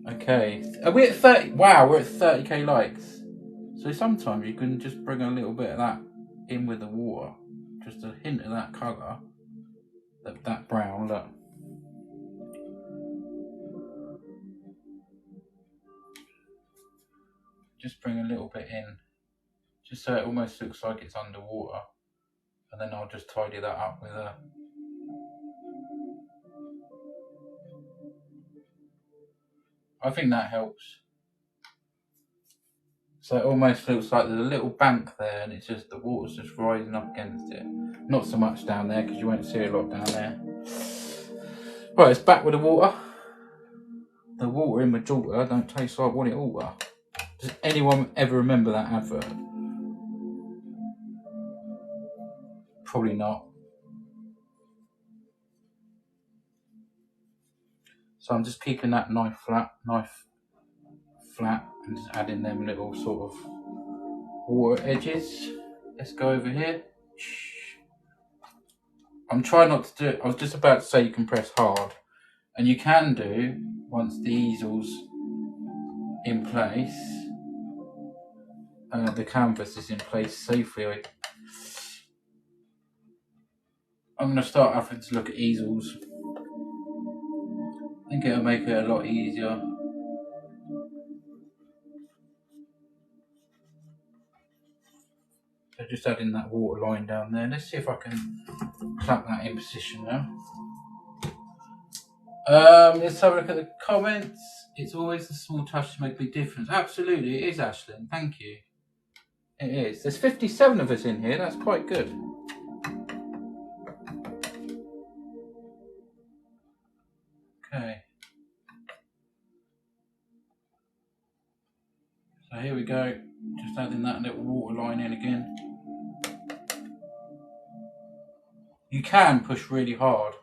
Okay. Are we at 30? Wow, we're at 30k likes. So sometimes you can just bring a little bit of that in with the water. Just a hint of that colour. That brown, look. Just bring a little bit in. Just so it almost looks like it's underwater. And then I'll just tidy that up with a... I think that helps. So it almost looks like there's a little bank there and it's just the water's just rising up against it. Not so much down there because you won't see a lot down there. Right, it's back with the water. The water in Majorca don't taste like what it oughta. Does anyone ever remember that advert? Probably not. So I'm just keeping that knife flat, and just adding them little sort of water edges. Let's go over here. I'm trying not to do it. I was just about to say you can press hard, and you can do once the easel's in place. The canvas is in place safely. I'm going to start having to look at easels. I think it'll make it a lot easier. So just adding that water line down there. Let's see if I can clap that in position now. Let's have a look at the comments. It's always the small touch to make a big difference. Absolutely, it is, Ashlyn. Thank you. It is. There's 57 of us in here. That's quite good. Okay. So here we go. Just adding that little water line in again. You can push really hard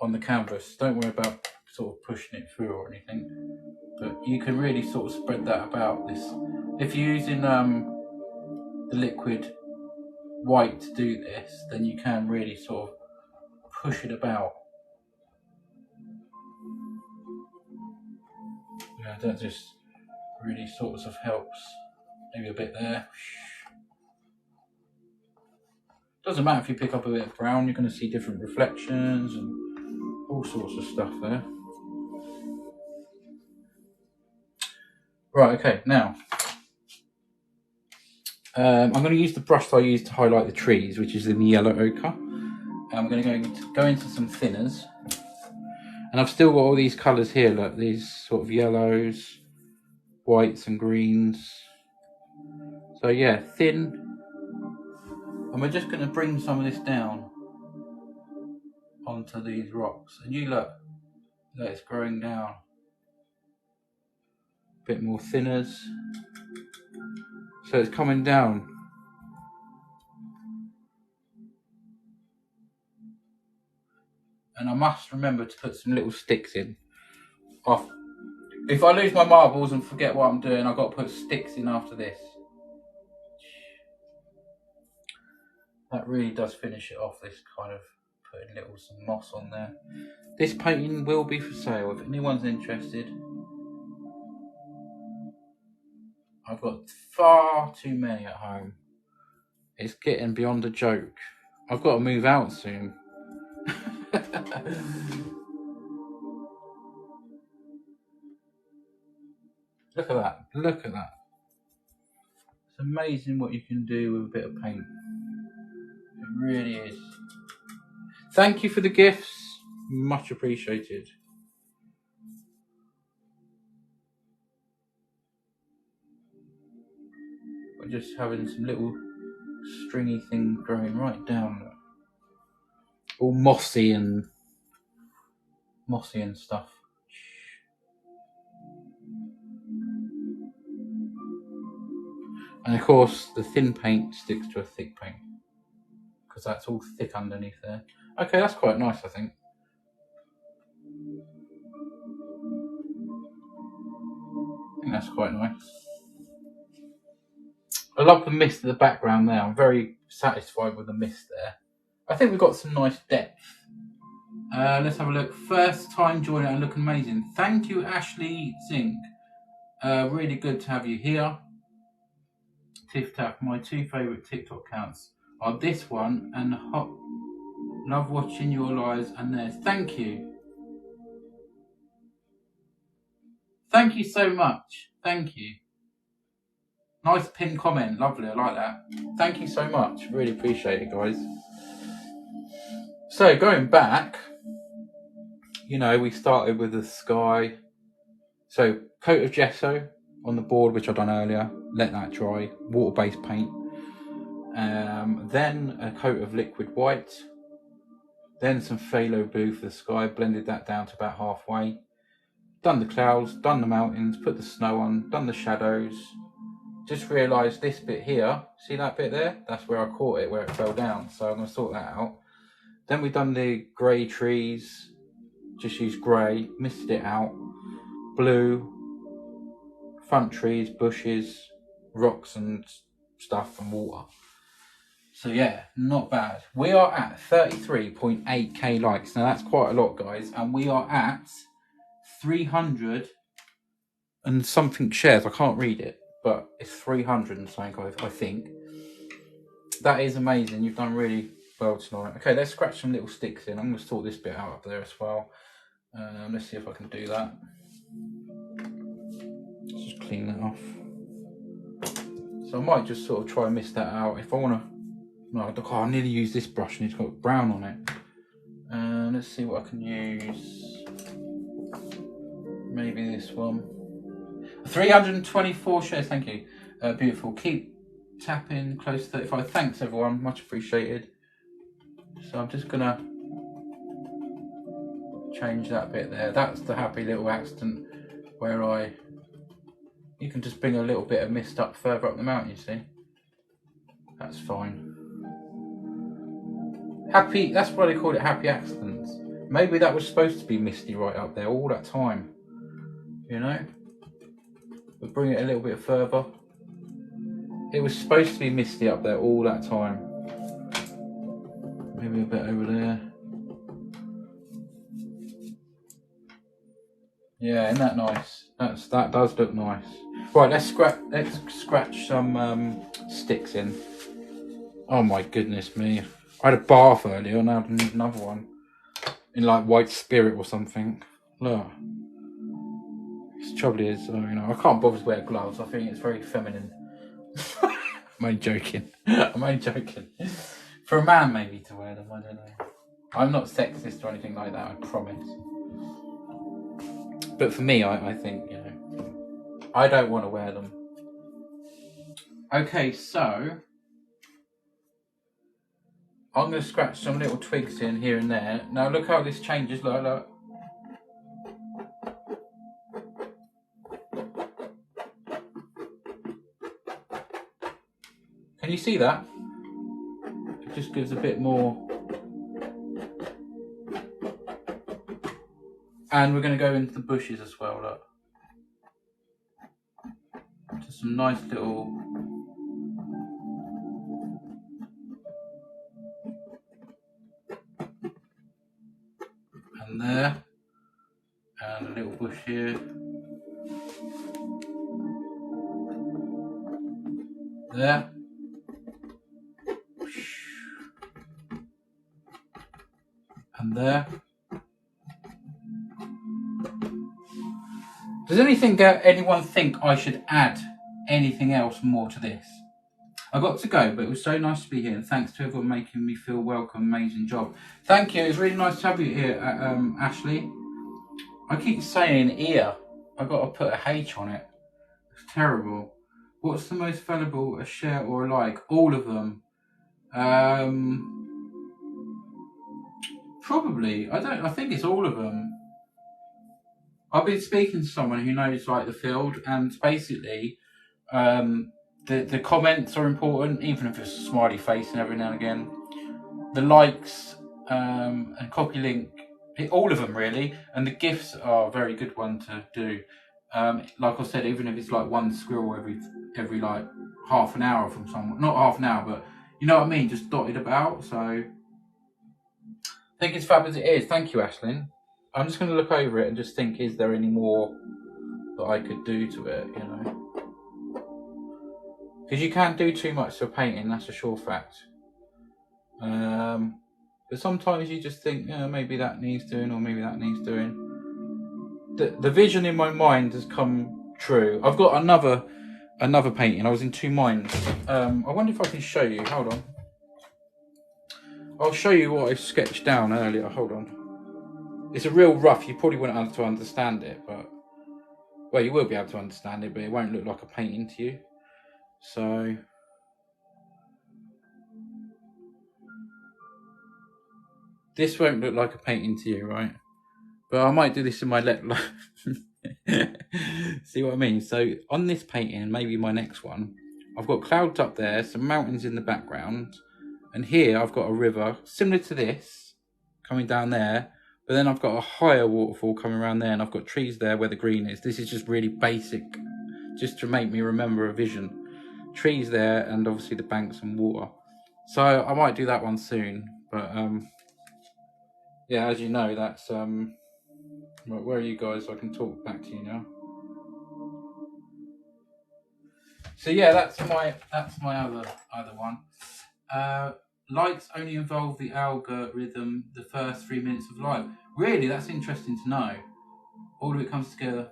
on the canvas. Don't worry about sort of pushing it through or anything. But you can really sort of spread that about this. If you're using the liquid white to do this, then you can really sort of push it about. Yeah, that just really sort of helps. Maybe a bit there. Doesn't matter if you pick up a bit of brown, you're going to see different reflections and all sorts of stuff there. Right, okay, now I'm going to use the brush that I used to highlight the trees, which is in the yellow ochre. And I'm going to go into some thinners. And I've still got all these colours here, like these sort of yellows, whites and greens. So yeah, thin. And we're just going to bring some of this down onto these rocks. And you look, it's growing down. A bit more thinners. So it's coming down. And I must remember to put some little sticks in. If I lose my marbles and forget what I'm doing, I've got to put sticks in after this. That really does finish it off, this kind of putting some moss on there. This painting will be for sale if anyone's interested. I've got far too many at home. It's getting beyond a joke. I've got to move out soon. Look at that. Look at that. It's amazing what you can do with a bit of paint. It really is. Thank you for the gifts. Much appreciated. We're just having some little stringy things growing right down. All mossy and stuff. And of course, the thin paint sticks to a thick paint because that's all thick underneath there. Okay, that's quite nice, I think. That's quite nice. I love the mist in the background there. I'm very satisfied with the mist there. I think we've got some nice depth. Let's have a look. First time joining and looking amazing. Thank you, Ashley Zink. Really good to have you here. Tiff Taff, my two favourite TikTok accounts are this one and love watching your lives and theirs. Thank you. Thank you so much. Thank you. Nice pinned comment. Lovely. I like that. Thank you so much. Really appreciate it, guys. So going back, we started with the sky. So coat of gesso on the board, which I've done earlier. Let that dry. Water-based paint. Then a coat of liquid white. Then some phthalo blue for the sky. Blended that down to about halfway. Done the clouds. Done the mountains. Put the snow on. Done the shadows. Just realised this bit here. See that bit there? That's where I caught it, where it fell down. So I'm going to sort that out. Then we've done the grey trees. Just used grey. Misted it out. Blue. Front trees, bushes, rocks and stuff and water. So yeah, not bad. We are at 33.8k likes. Now that's quite a lot, guys, and we are at 300 and something shares. I can't read it, but it's 300 and something, I think. That is amazing. You've done really well tonight. Okay, let's scratch some little sticks in. I'm going to sort this bit out up there as well. Let's see if I can do that. Let's just clean that off. So I might just sort of try and miss that out. If I want to... No, I nearly used this brush and it's got brown on it. Let's see what I can use. Maybe this one. 324 shares, thank you. Beautiful. Keep tapping, close to 35. Thanks everyone, much appreciated. So I'm just gonna change that bit there. That's the happy little accident where you can just bring a little bit of mist up further up the mountain, you see. That's fine. Happy, that's why they call it happy accidents. Maybe that was supposed to be misty right up there all that time, you know? But bring it a little bit further. It was supposed to be misty up there all that time. Maybe a bit over there. Yeah, isn't that nice? That does look nice. Right, let's scratch some sticks in. Oh my goodness me. I had a bath earlier and now I need another one. In like white spirit or something. Look. The trouble is, you know, I can't bother to wear gloves. I think it's very feminine. I'm only joking. I'm only joking. For a man maybe to wear them, I don't know. I'm not sexist or anything like that, I promise. But for me, I think, you know, I don't want to wear them. Okay, so I'm going to scratch some little twigs in here and there. Now look how this changes, look. Can you see that? It just gives a bit more. And we're going to go into the bushes as well, look. Just some nice little... And there. And a little bush here. There. And there. Does anyone think I should add anything else more to this? I got to go, but it was so nice to be here, and thanks to everyone making me feel welcome. Amazing job. Thank you. It's really nice to have you here, Ashley. I keep saying ear. I got to put a H on it. It's terrible. What's the most valuable, a share or a like? All of them. Probably. I think it's all of them. I've been speaking to someone who knows like the field, and basically the comments are important, even if it's a smiley face and every now and again. The likes and copy link, all of them really, and the gifts are a very good one to do. Like I said, even if it's like one squirrel every like half an hour from someone, not half an hour, but you know what I mean, just dotted about. So I think it's fab as it is. Thank you, Ashlyn. I'm just going to look over it and just think, is there any more that I could do to it, you know? Because you can't do too much to a painting, that's a sure fact. But sometimes you just think, maybe that needs doing, or maybe that needs doing. The vision in my mind has come true. I've got another painting. I was in two minds. I wonder if I can show you. Hold on. I'll show you what I sketched down earlier. Hold on. It's a real rough. You probably wouldn't be able to understand it, but well, you will be able to understand it, but it won't look like a painting to you. So this won't look like a painting to you, right? But I might do this in my see what I mean? So on this painting, maybe my next one, I've got clouds up there, some mountains in the background, and here I've got a river similar to this coming down there, but then I've got a higher waterfall coming around there, and I've got trees there where the green is. This is just really basic, just to make me remember a vision. trees there, and obviously the banks and water. So I might do that one soon. But yeah, as you know, that's where are you guys? I can talk back to you now. So yeah, that's my other one. Lights only involve the algorithm the first 3 minutes of live. Really, that's interesting to know. All of it comes together.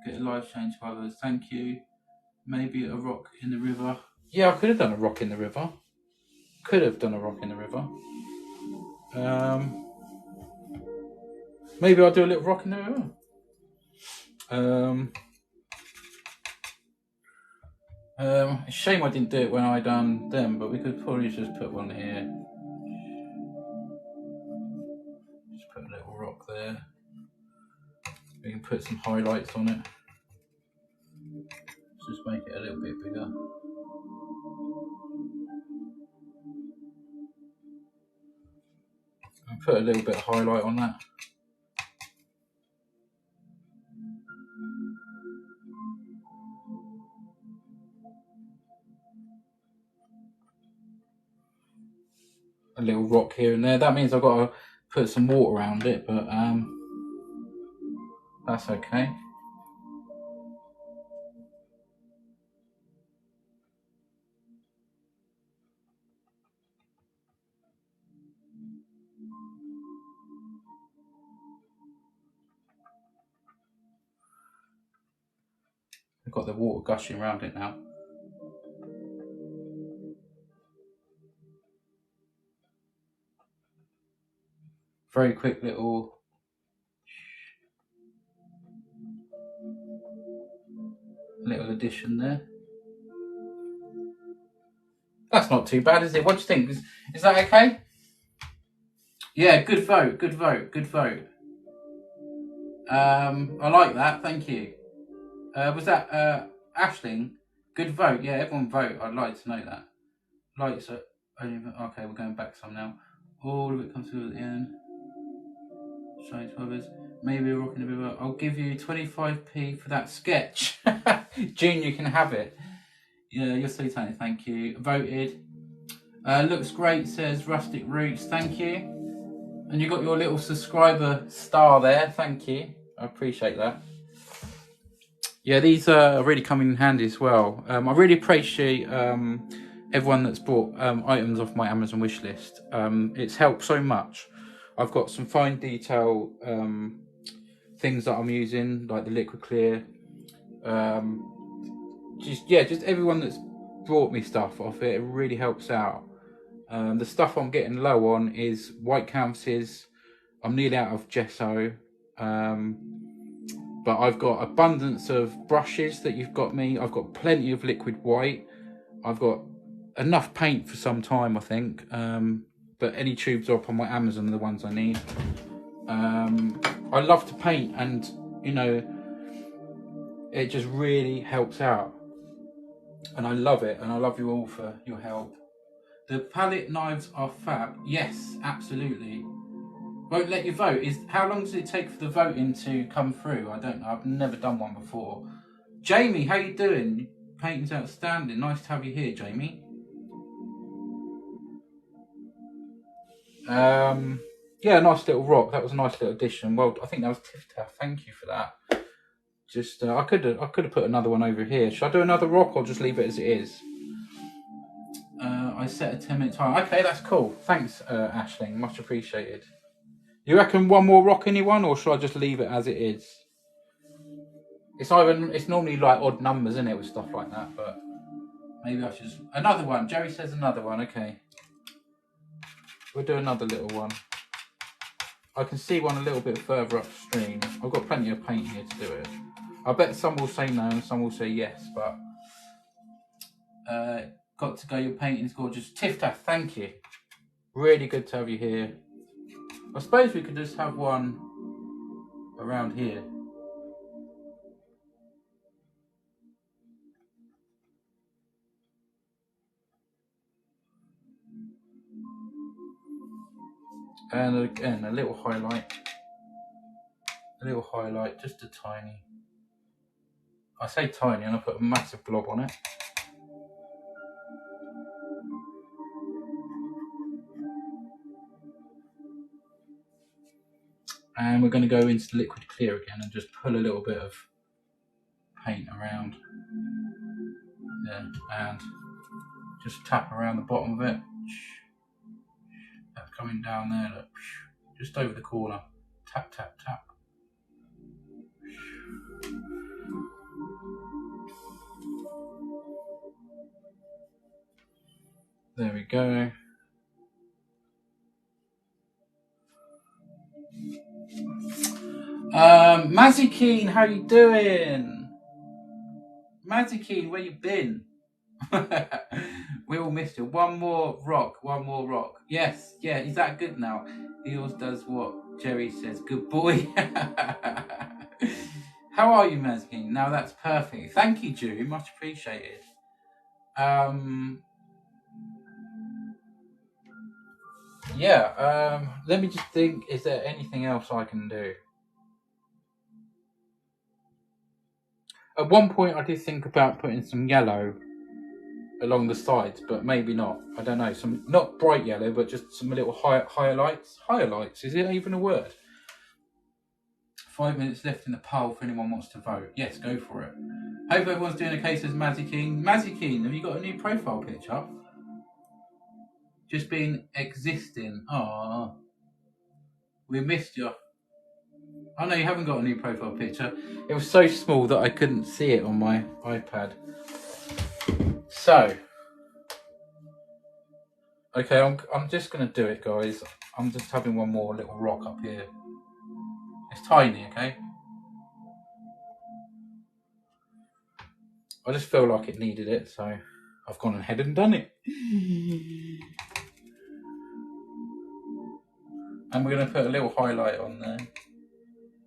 Get a life change for others. Thank you. Maybe a rock in the river. Yeah, I could have done a rock in the river. Maybe I'll do a little rock in the river. It's a shame I didn't do it when I done them, but we could probably just put one here. Just put a little rock there. We can put some highlights on it. Just make it a little bit bigger. And put a little bit of highlight on that. A little rock here and there. That means I've got to put some water around it, but that's okay. I've got the water gushing around it now. Very quick little addition there. That's not too bad, is it? What do you think? Is that okay? Yeah, good vote. I like that, thank you. Was that Aisling? Good vote. Yeah, everyone vote. I'd like to know that. Lights are only, okay, we're going back some now. All of it comes to the end. Shines for others. Maybe a rock in the river. I'll give you 25p for that sketch. Junior can have it. Yeah, you're so talented, thank you. Voted. Looks great, says Rustic Roots, thank you. And you got your little subscriber star there, thank you. I appreciate that. Yeah, these are really coming in handy as well. I really appreciate everyone that's bought items off my Amazon wish list. It's helped so much. I've got some fine detail things that I'm using, like the liquid clear. Just everyone that's brought me stuff off it really helps out. The stuff I'm getting low on is white canvases. I'm nearly out of gesso. But I've got abundance of brushes that you've got me. I've got plenty of liquid white. I've got enough paint for some time, I think. But any tubes are up on my Amazon are the ones I need. I love to paint, and you know, it just really helps out. And I love it, and I love you all for your help. The palette knives are fab. Yes, absolutely. Won't let you vote. How long does it take for the voting to come through? I don't know. I've never done one before. Jamie, how you doing? Painting's outstanding. Nice to have you here, Jamie. Yeah, nice little rock. That was a nice little addition. Well, I think that was Tifta. Thank you for that. Just I could have put another one over here. Should I do another rock or just leave it as it is? I set a 10-minute time. Okay, that's cool. Thanks, Aisling. Much appreciated. You reckon one more rock, anyone, or should I just leave it as it is? It's normally like odd numbers, isn't it, with stuff like that, but maybe I should just... Another one. Jerry says another one. Okay. We'll do another little one. I can see one a little bit further upstream. I've got plenty of paint here to do it. I bet some will say no and some will say yes, but got to go, your painting's gorgeous. Tifta, thank you. Really good to have you here. I suppose we could just have one around here. And again, a little highlight. A little highlight, just a tiny. I say tiny and I put a massive blob on it. And we're going to go into the liquid clear again and just pull a little bit of paint around there and just tap around the bottom of it. That's coming down there, look, just over the corner. Tap, tap, tap. There we go. Mazzy Keen, how you doing? Mazzy Keen, where you been? We all missed you. One more rock. Yes, yeah, is that good now? He always does what Jerry says. Good boy. How are you, Mazzy Keen? Now that's perfect. Thank you, Drew. Much appreciated. Yeah, let me just think, is there anything else I can do? At one point I did think about putting some yellow along the sides, but maybe not. I don't know, some not bright yellow, but just some little highlights. Highlights, is it even a word? 5 minutes left in the poll if anyone wants to vote. Yes, go for it. Hope everyone's doing okay, says Mazzy King. Mazzy King, have you got a new profile picture? Just been existing. Ah, we missed you. Oh no, you haven't got a new profile picture. It was so small that I couldn't see it on my iPad. So, okay, I'm just going to do it, guys. I'm just having one more little rock up here. It's tiny, okay? I just feel like it needed it, so I've gone ahead and done it. And we're going to put a little highlight on there.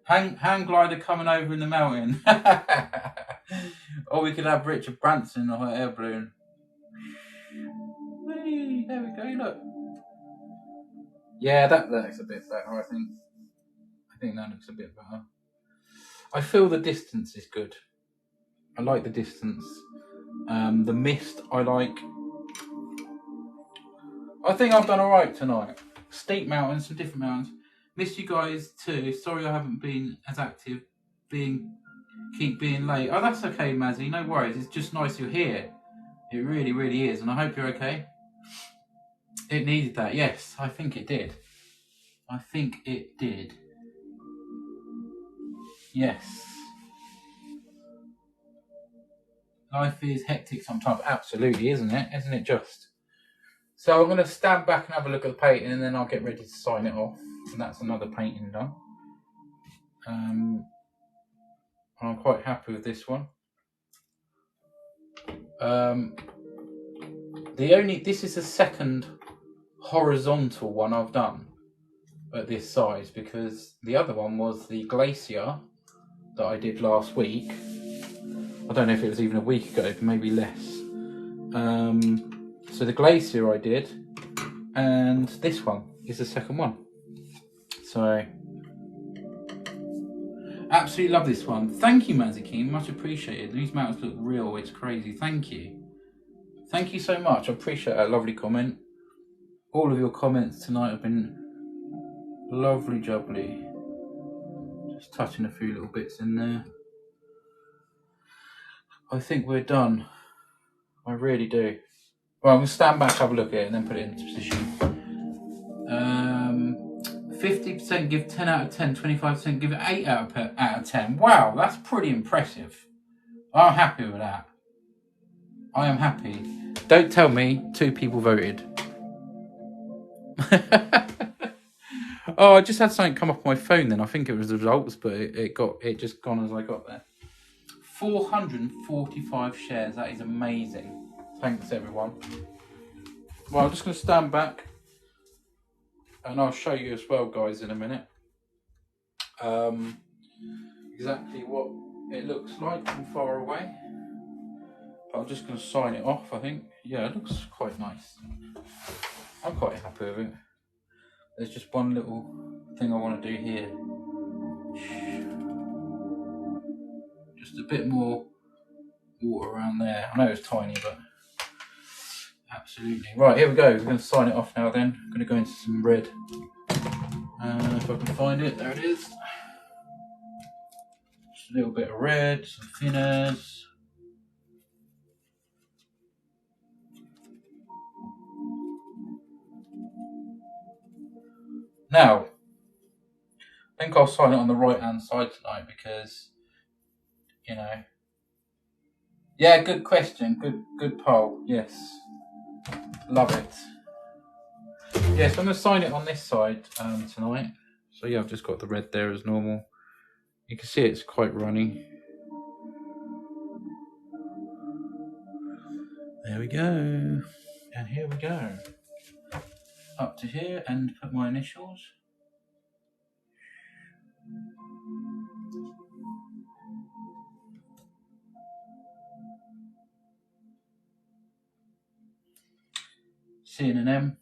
Hang glider coming over in the mountain. Or we could have Richard Branson or her air balloon. Hey, there we go, look. Yeah, that looks a bit better, I think. I think that looks a bit better. I feel the distance is good. I like the distance. The mist I like. I think I've done alright tonight. Steep mountains, some different mountains. Missed you guys too. Sorry I haven't been as active. Keep being late. Oh, that's okay, Mazzy. No worries. It's just nice you're here. It really, really is. And I hope you're okay. It needed that. Yes, I think it did. I think it did. Yes. Life is hectic sometimes. Absolutely, isn't it? Isn't it just? So I'm going to stand back and have a look at the painting, and then I'll get ready to sign it off. And that's another painting done. I'm quite happy with this one. This is the second horizontal one I've done at this size, because the other one was the glacier that I did last week. I don't know if it was even a week ago, but maybe less. So the glacier I did, and this one is the second one. So absolutely love this one. Thank you, Mazzy, much appreciated. These mountains look real. It's crazy. Thank you. Thank you so much. I appreciate that lovely comment. All of your comments tonight have been lovely jubbly. Just touching a few little bits in there. I think we're done. I really do. Well, I'm going to stand back, have a look at it, and then put it into position. 50% give 10 out of 10, 25% give it 8 out of 10. Wow, that's pretty impressive. I'm happy with that. I am happy. Don't tell me 2 people voted. Oh, I just had something come off my phone then. I think it was the results, but it just gone as I got there. 445 shares. That is amazing. Thanks, everyone. Well, I'm just going to stand back, and I'll show you as well, guys, in a minute. Exactly what it looks like from far away. But I'm just going to sign it off, I think. Yeah, it looks quite nice. I'm quite happy with it. There's just one little thing I want to do here. Just a bit more water around there. I know it's tiny, but absolutely. Right, here we go. We're going to sign it off now then. I'm going to go into some red. If I can find it, there it is. Just a little bit of red, some thinners. Now, I think I'll sign it on the right hand side tonight because, you know. Yeah, good question. Good poll. Yes. Love it. Yeah, so I'm going to sign it on this side tonight. So yeah, I've just got the red there as normal. You can see it's quite runny. There we go. And here we go. Up to here and put my initials. C and an M.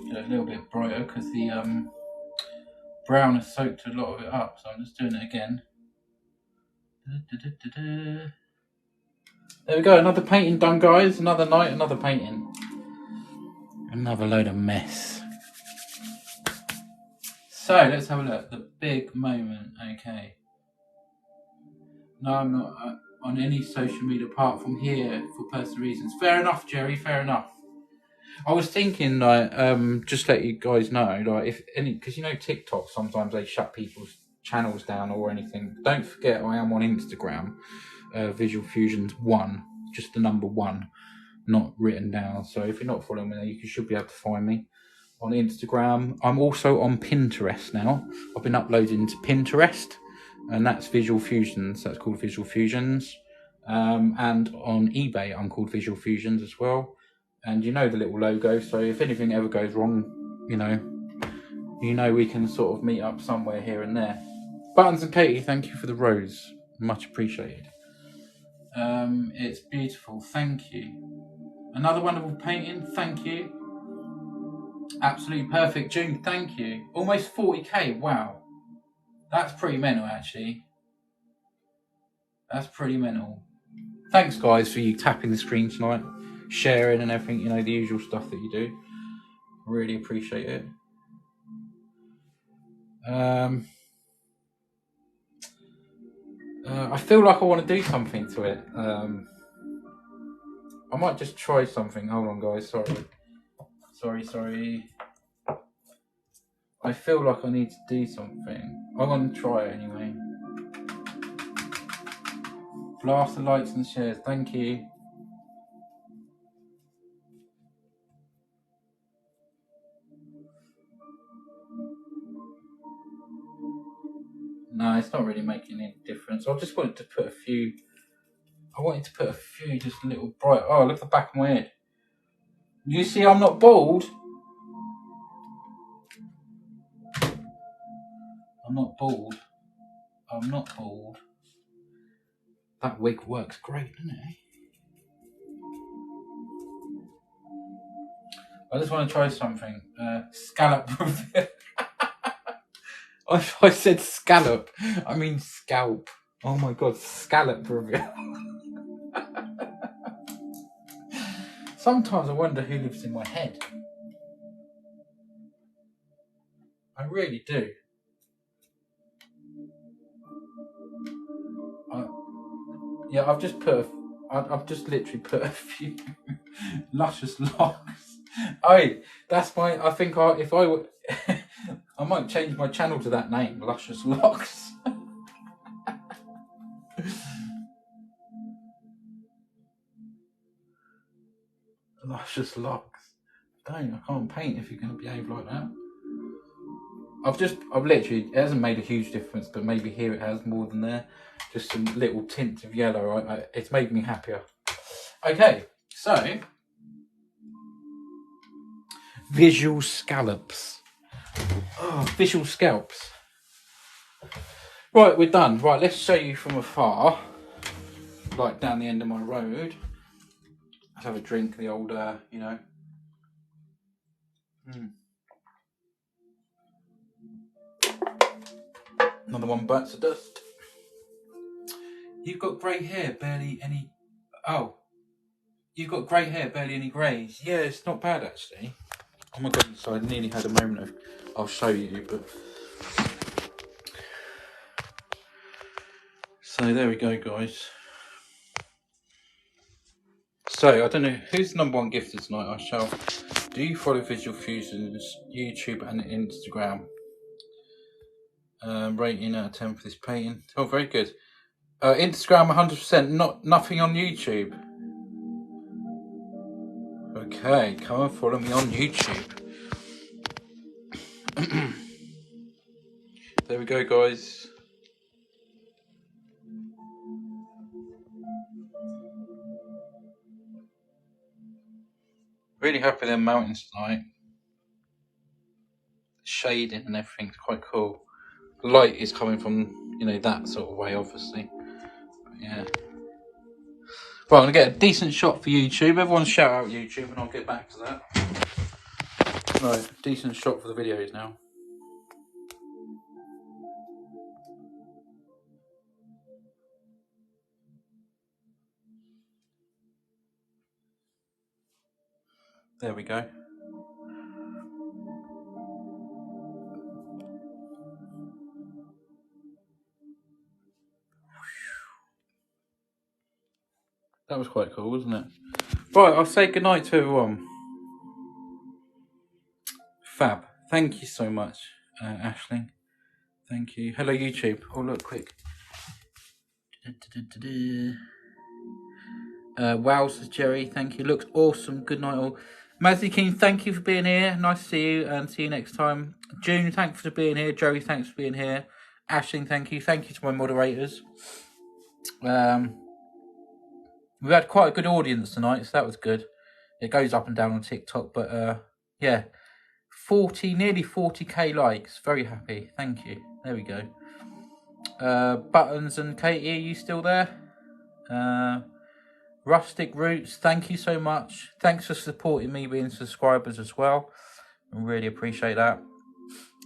Get a little bit brighter because the brown has soaked a lot of it up, so I'm just doing it again. There we go, another painting done, guys. Another night, another painting. Another load of mess. So let's have a look. The big moment. Okay. No, I'm not on any social media apart from here for personal reasons. Fair enough, Jerry. Fair enough. I was thinking, like, just let you guys know, like, if any, because you know TikTok sometimes they shut people's channels down or anything. Don't forget, I am on Instagram, Visual Fusions 1, just the number 1, not written down. So if you're not following me, you should be able to find me on Instagram. I'm also on Pinterest now. I've been uploading to Pinterest, and that's Visual Fusions. That's called Visual Fusions. And on eBay, I'm called Visual Fusions as well. And you know the little logo, so if anything ever goes wrong, you know we can sort of meet up somewhere here and there. Buttons and Katie, thank you for the rose. Much appreciated. It's beautiful, thank you. Another wonderful painting, thank you. Absolutely perfect, June, thank you. Almost 40k, wow. That's pretty mental, actually. That's pretty mental. Thanks, guys, for you tapping the screen tonight, sharing and everything, you know, the usual stuff that you do. Really appreciate it. I feel like I want to do something to it. I might just try something. Hold on, guys. Sorry. I feel like I need to do something. I'm going to try it anyway. Blast the likes and shares. Thank you. No, it's not really making any difference. I just wanted to put a few. Just little bright. Oh, look at the back of my head. You see, I'm not bald. I'm not bald. That wig works great, doesn't it? I just want to try something. Scallop reveal. I said scallop. I mean scalp. Oh my god, scallop reveal. Sometimes I wonder who lives in my head. I really do. I've just literally put a few luscious locks. That's my. I think if I would, I might change my channel to that name, Luscious Locks. Luscious Locks. Dang, I can't paint if you're going to behave like that. I've literally, it hasn't made a huge difference, but maybe here it has more than there. Just some little tints of yellow. It's made me happier. Okay, so visual scallops. Oh, visual scalps. Right, we're done. Right, let's show you from afar, like down the end of my road. Let's have a drink. The old, you know. Another one bites the dust. You've got grey hair, barely any. Oh, You've got grey hair, barely any greys. Yeah, it's not bad actually. Oh my god, so I nearly had a moment of, I'll show you, but... So there we go, guys. So, I don't know, who's the #1 gifted tonight? I shall. Do you follow Visual Fusion's YouTube and Instagram? Rating out of 10 for this painting. Oh, very good. Instagram 100%, nothing on YouTube. Okay, come and follow me on YouTube. There we go, guys. Really happy with them mountains tonight. Shading and everything's quite cool. The light is coming from, you know, that sort of way, obviously. But yeah. Right, I'm going to get a decent shot for YouTube. Everyone shout out YouTube and I'll get back to that. Right, decent shot for the videos now. There we go. That was quite cool, wasn't it? Right, I'll say goodnight to everyone. Fab. Thank you so much, Aisling. Thank you. Hello, YouTube. Oh, look, quick. Wow, says Jerry. Thank you. Looks awesome. Good night, all. Mazzy King, thank you for being here. Nice to see you and see you next time. June, thanks for being here. Joey, thanks for being here. Aisling, thank you. Thank you to my moderators. We've had quite a good audience tonight, so that was good. It goes up and down on TikTok, but yeah, nearly 40k likes. Very happy. Thank you. There we go. Buttons and Katie, are you still there? Rustic Roots, thank you so much. Thanks for supporting me being subscribers as well. I really appreciate that.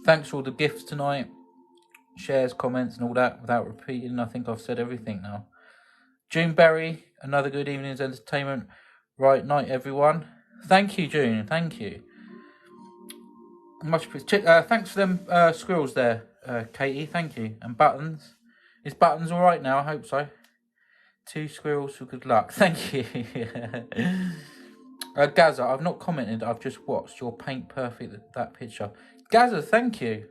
Thanks for all the gifts tonight. Shares, comments and all that. Without repeating, I think I've said everything now. June Berry, another good evening's entertainment. Right night, everyone. Thank you, June. Thank you. Much appreciated. Thanks for them squirrels there, Katie. Thank you. And Buttons. Is Buttons all right now? I hope so. 2 squirrels for good luck. Thank you. Gaza, I've not commented. I've just watched your paint perfect that picture. Gaza, thank you.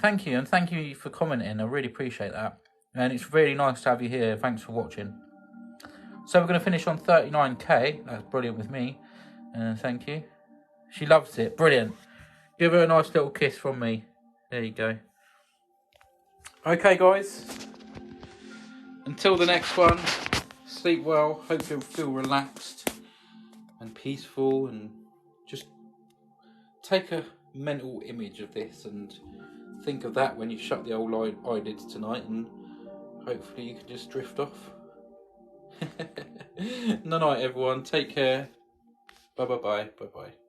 Thank you. And thank you for commenting. I really appreciate that. And it's really nice to have you here. Thanks for watching. So we're going to finish on 39k. That's brilliant with me. Thank you. She loves it. Brilliant. Give her a nice little kiss from me. There you go. Okay, guys. Until the next one, sleep well. Hope you feel relaxed and peaceful. And just take a mental image of this and think of that when you shut the old eyelids tonight. And hopefully you can just drift off. Night, everyone. Take care. Bye-bye. Bye-bye.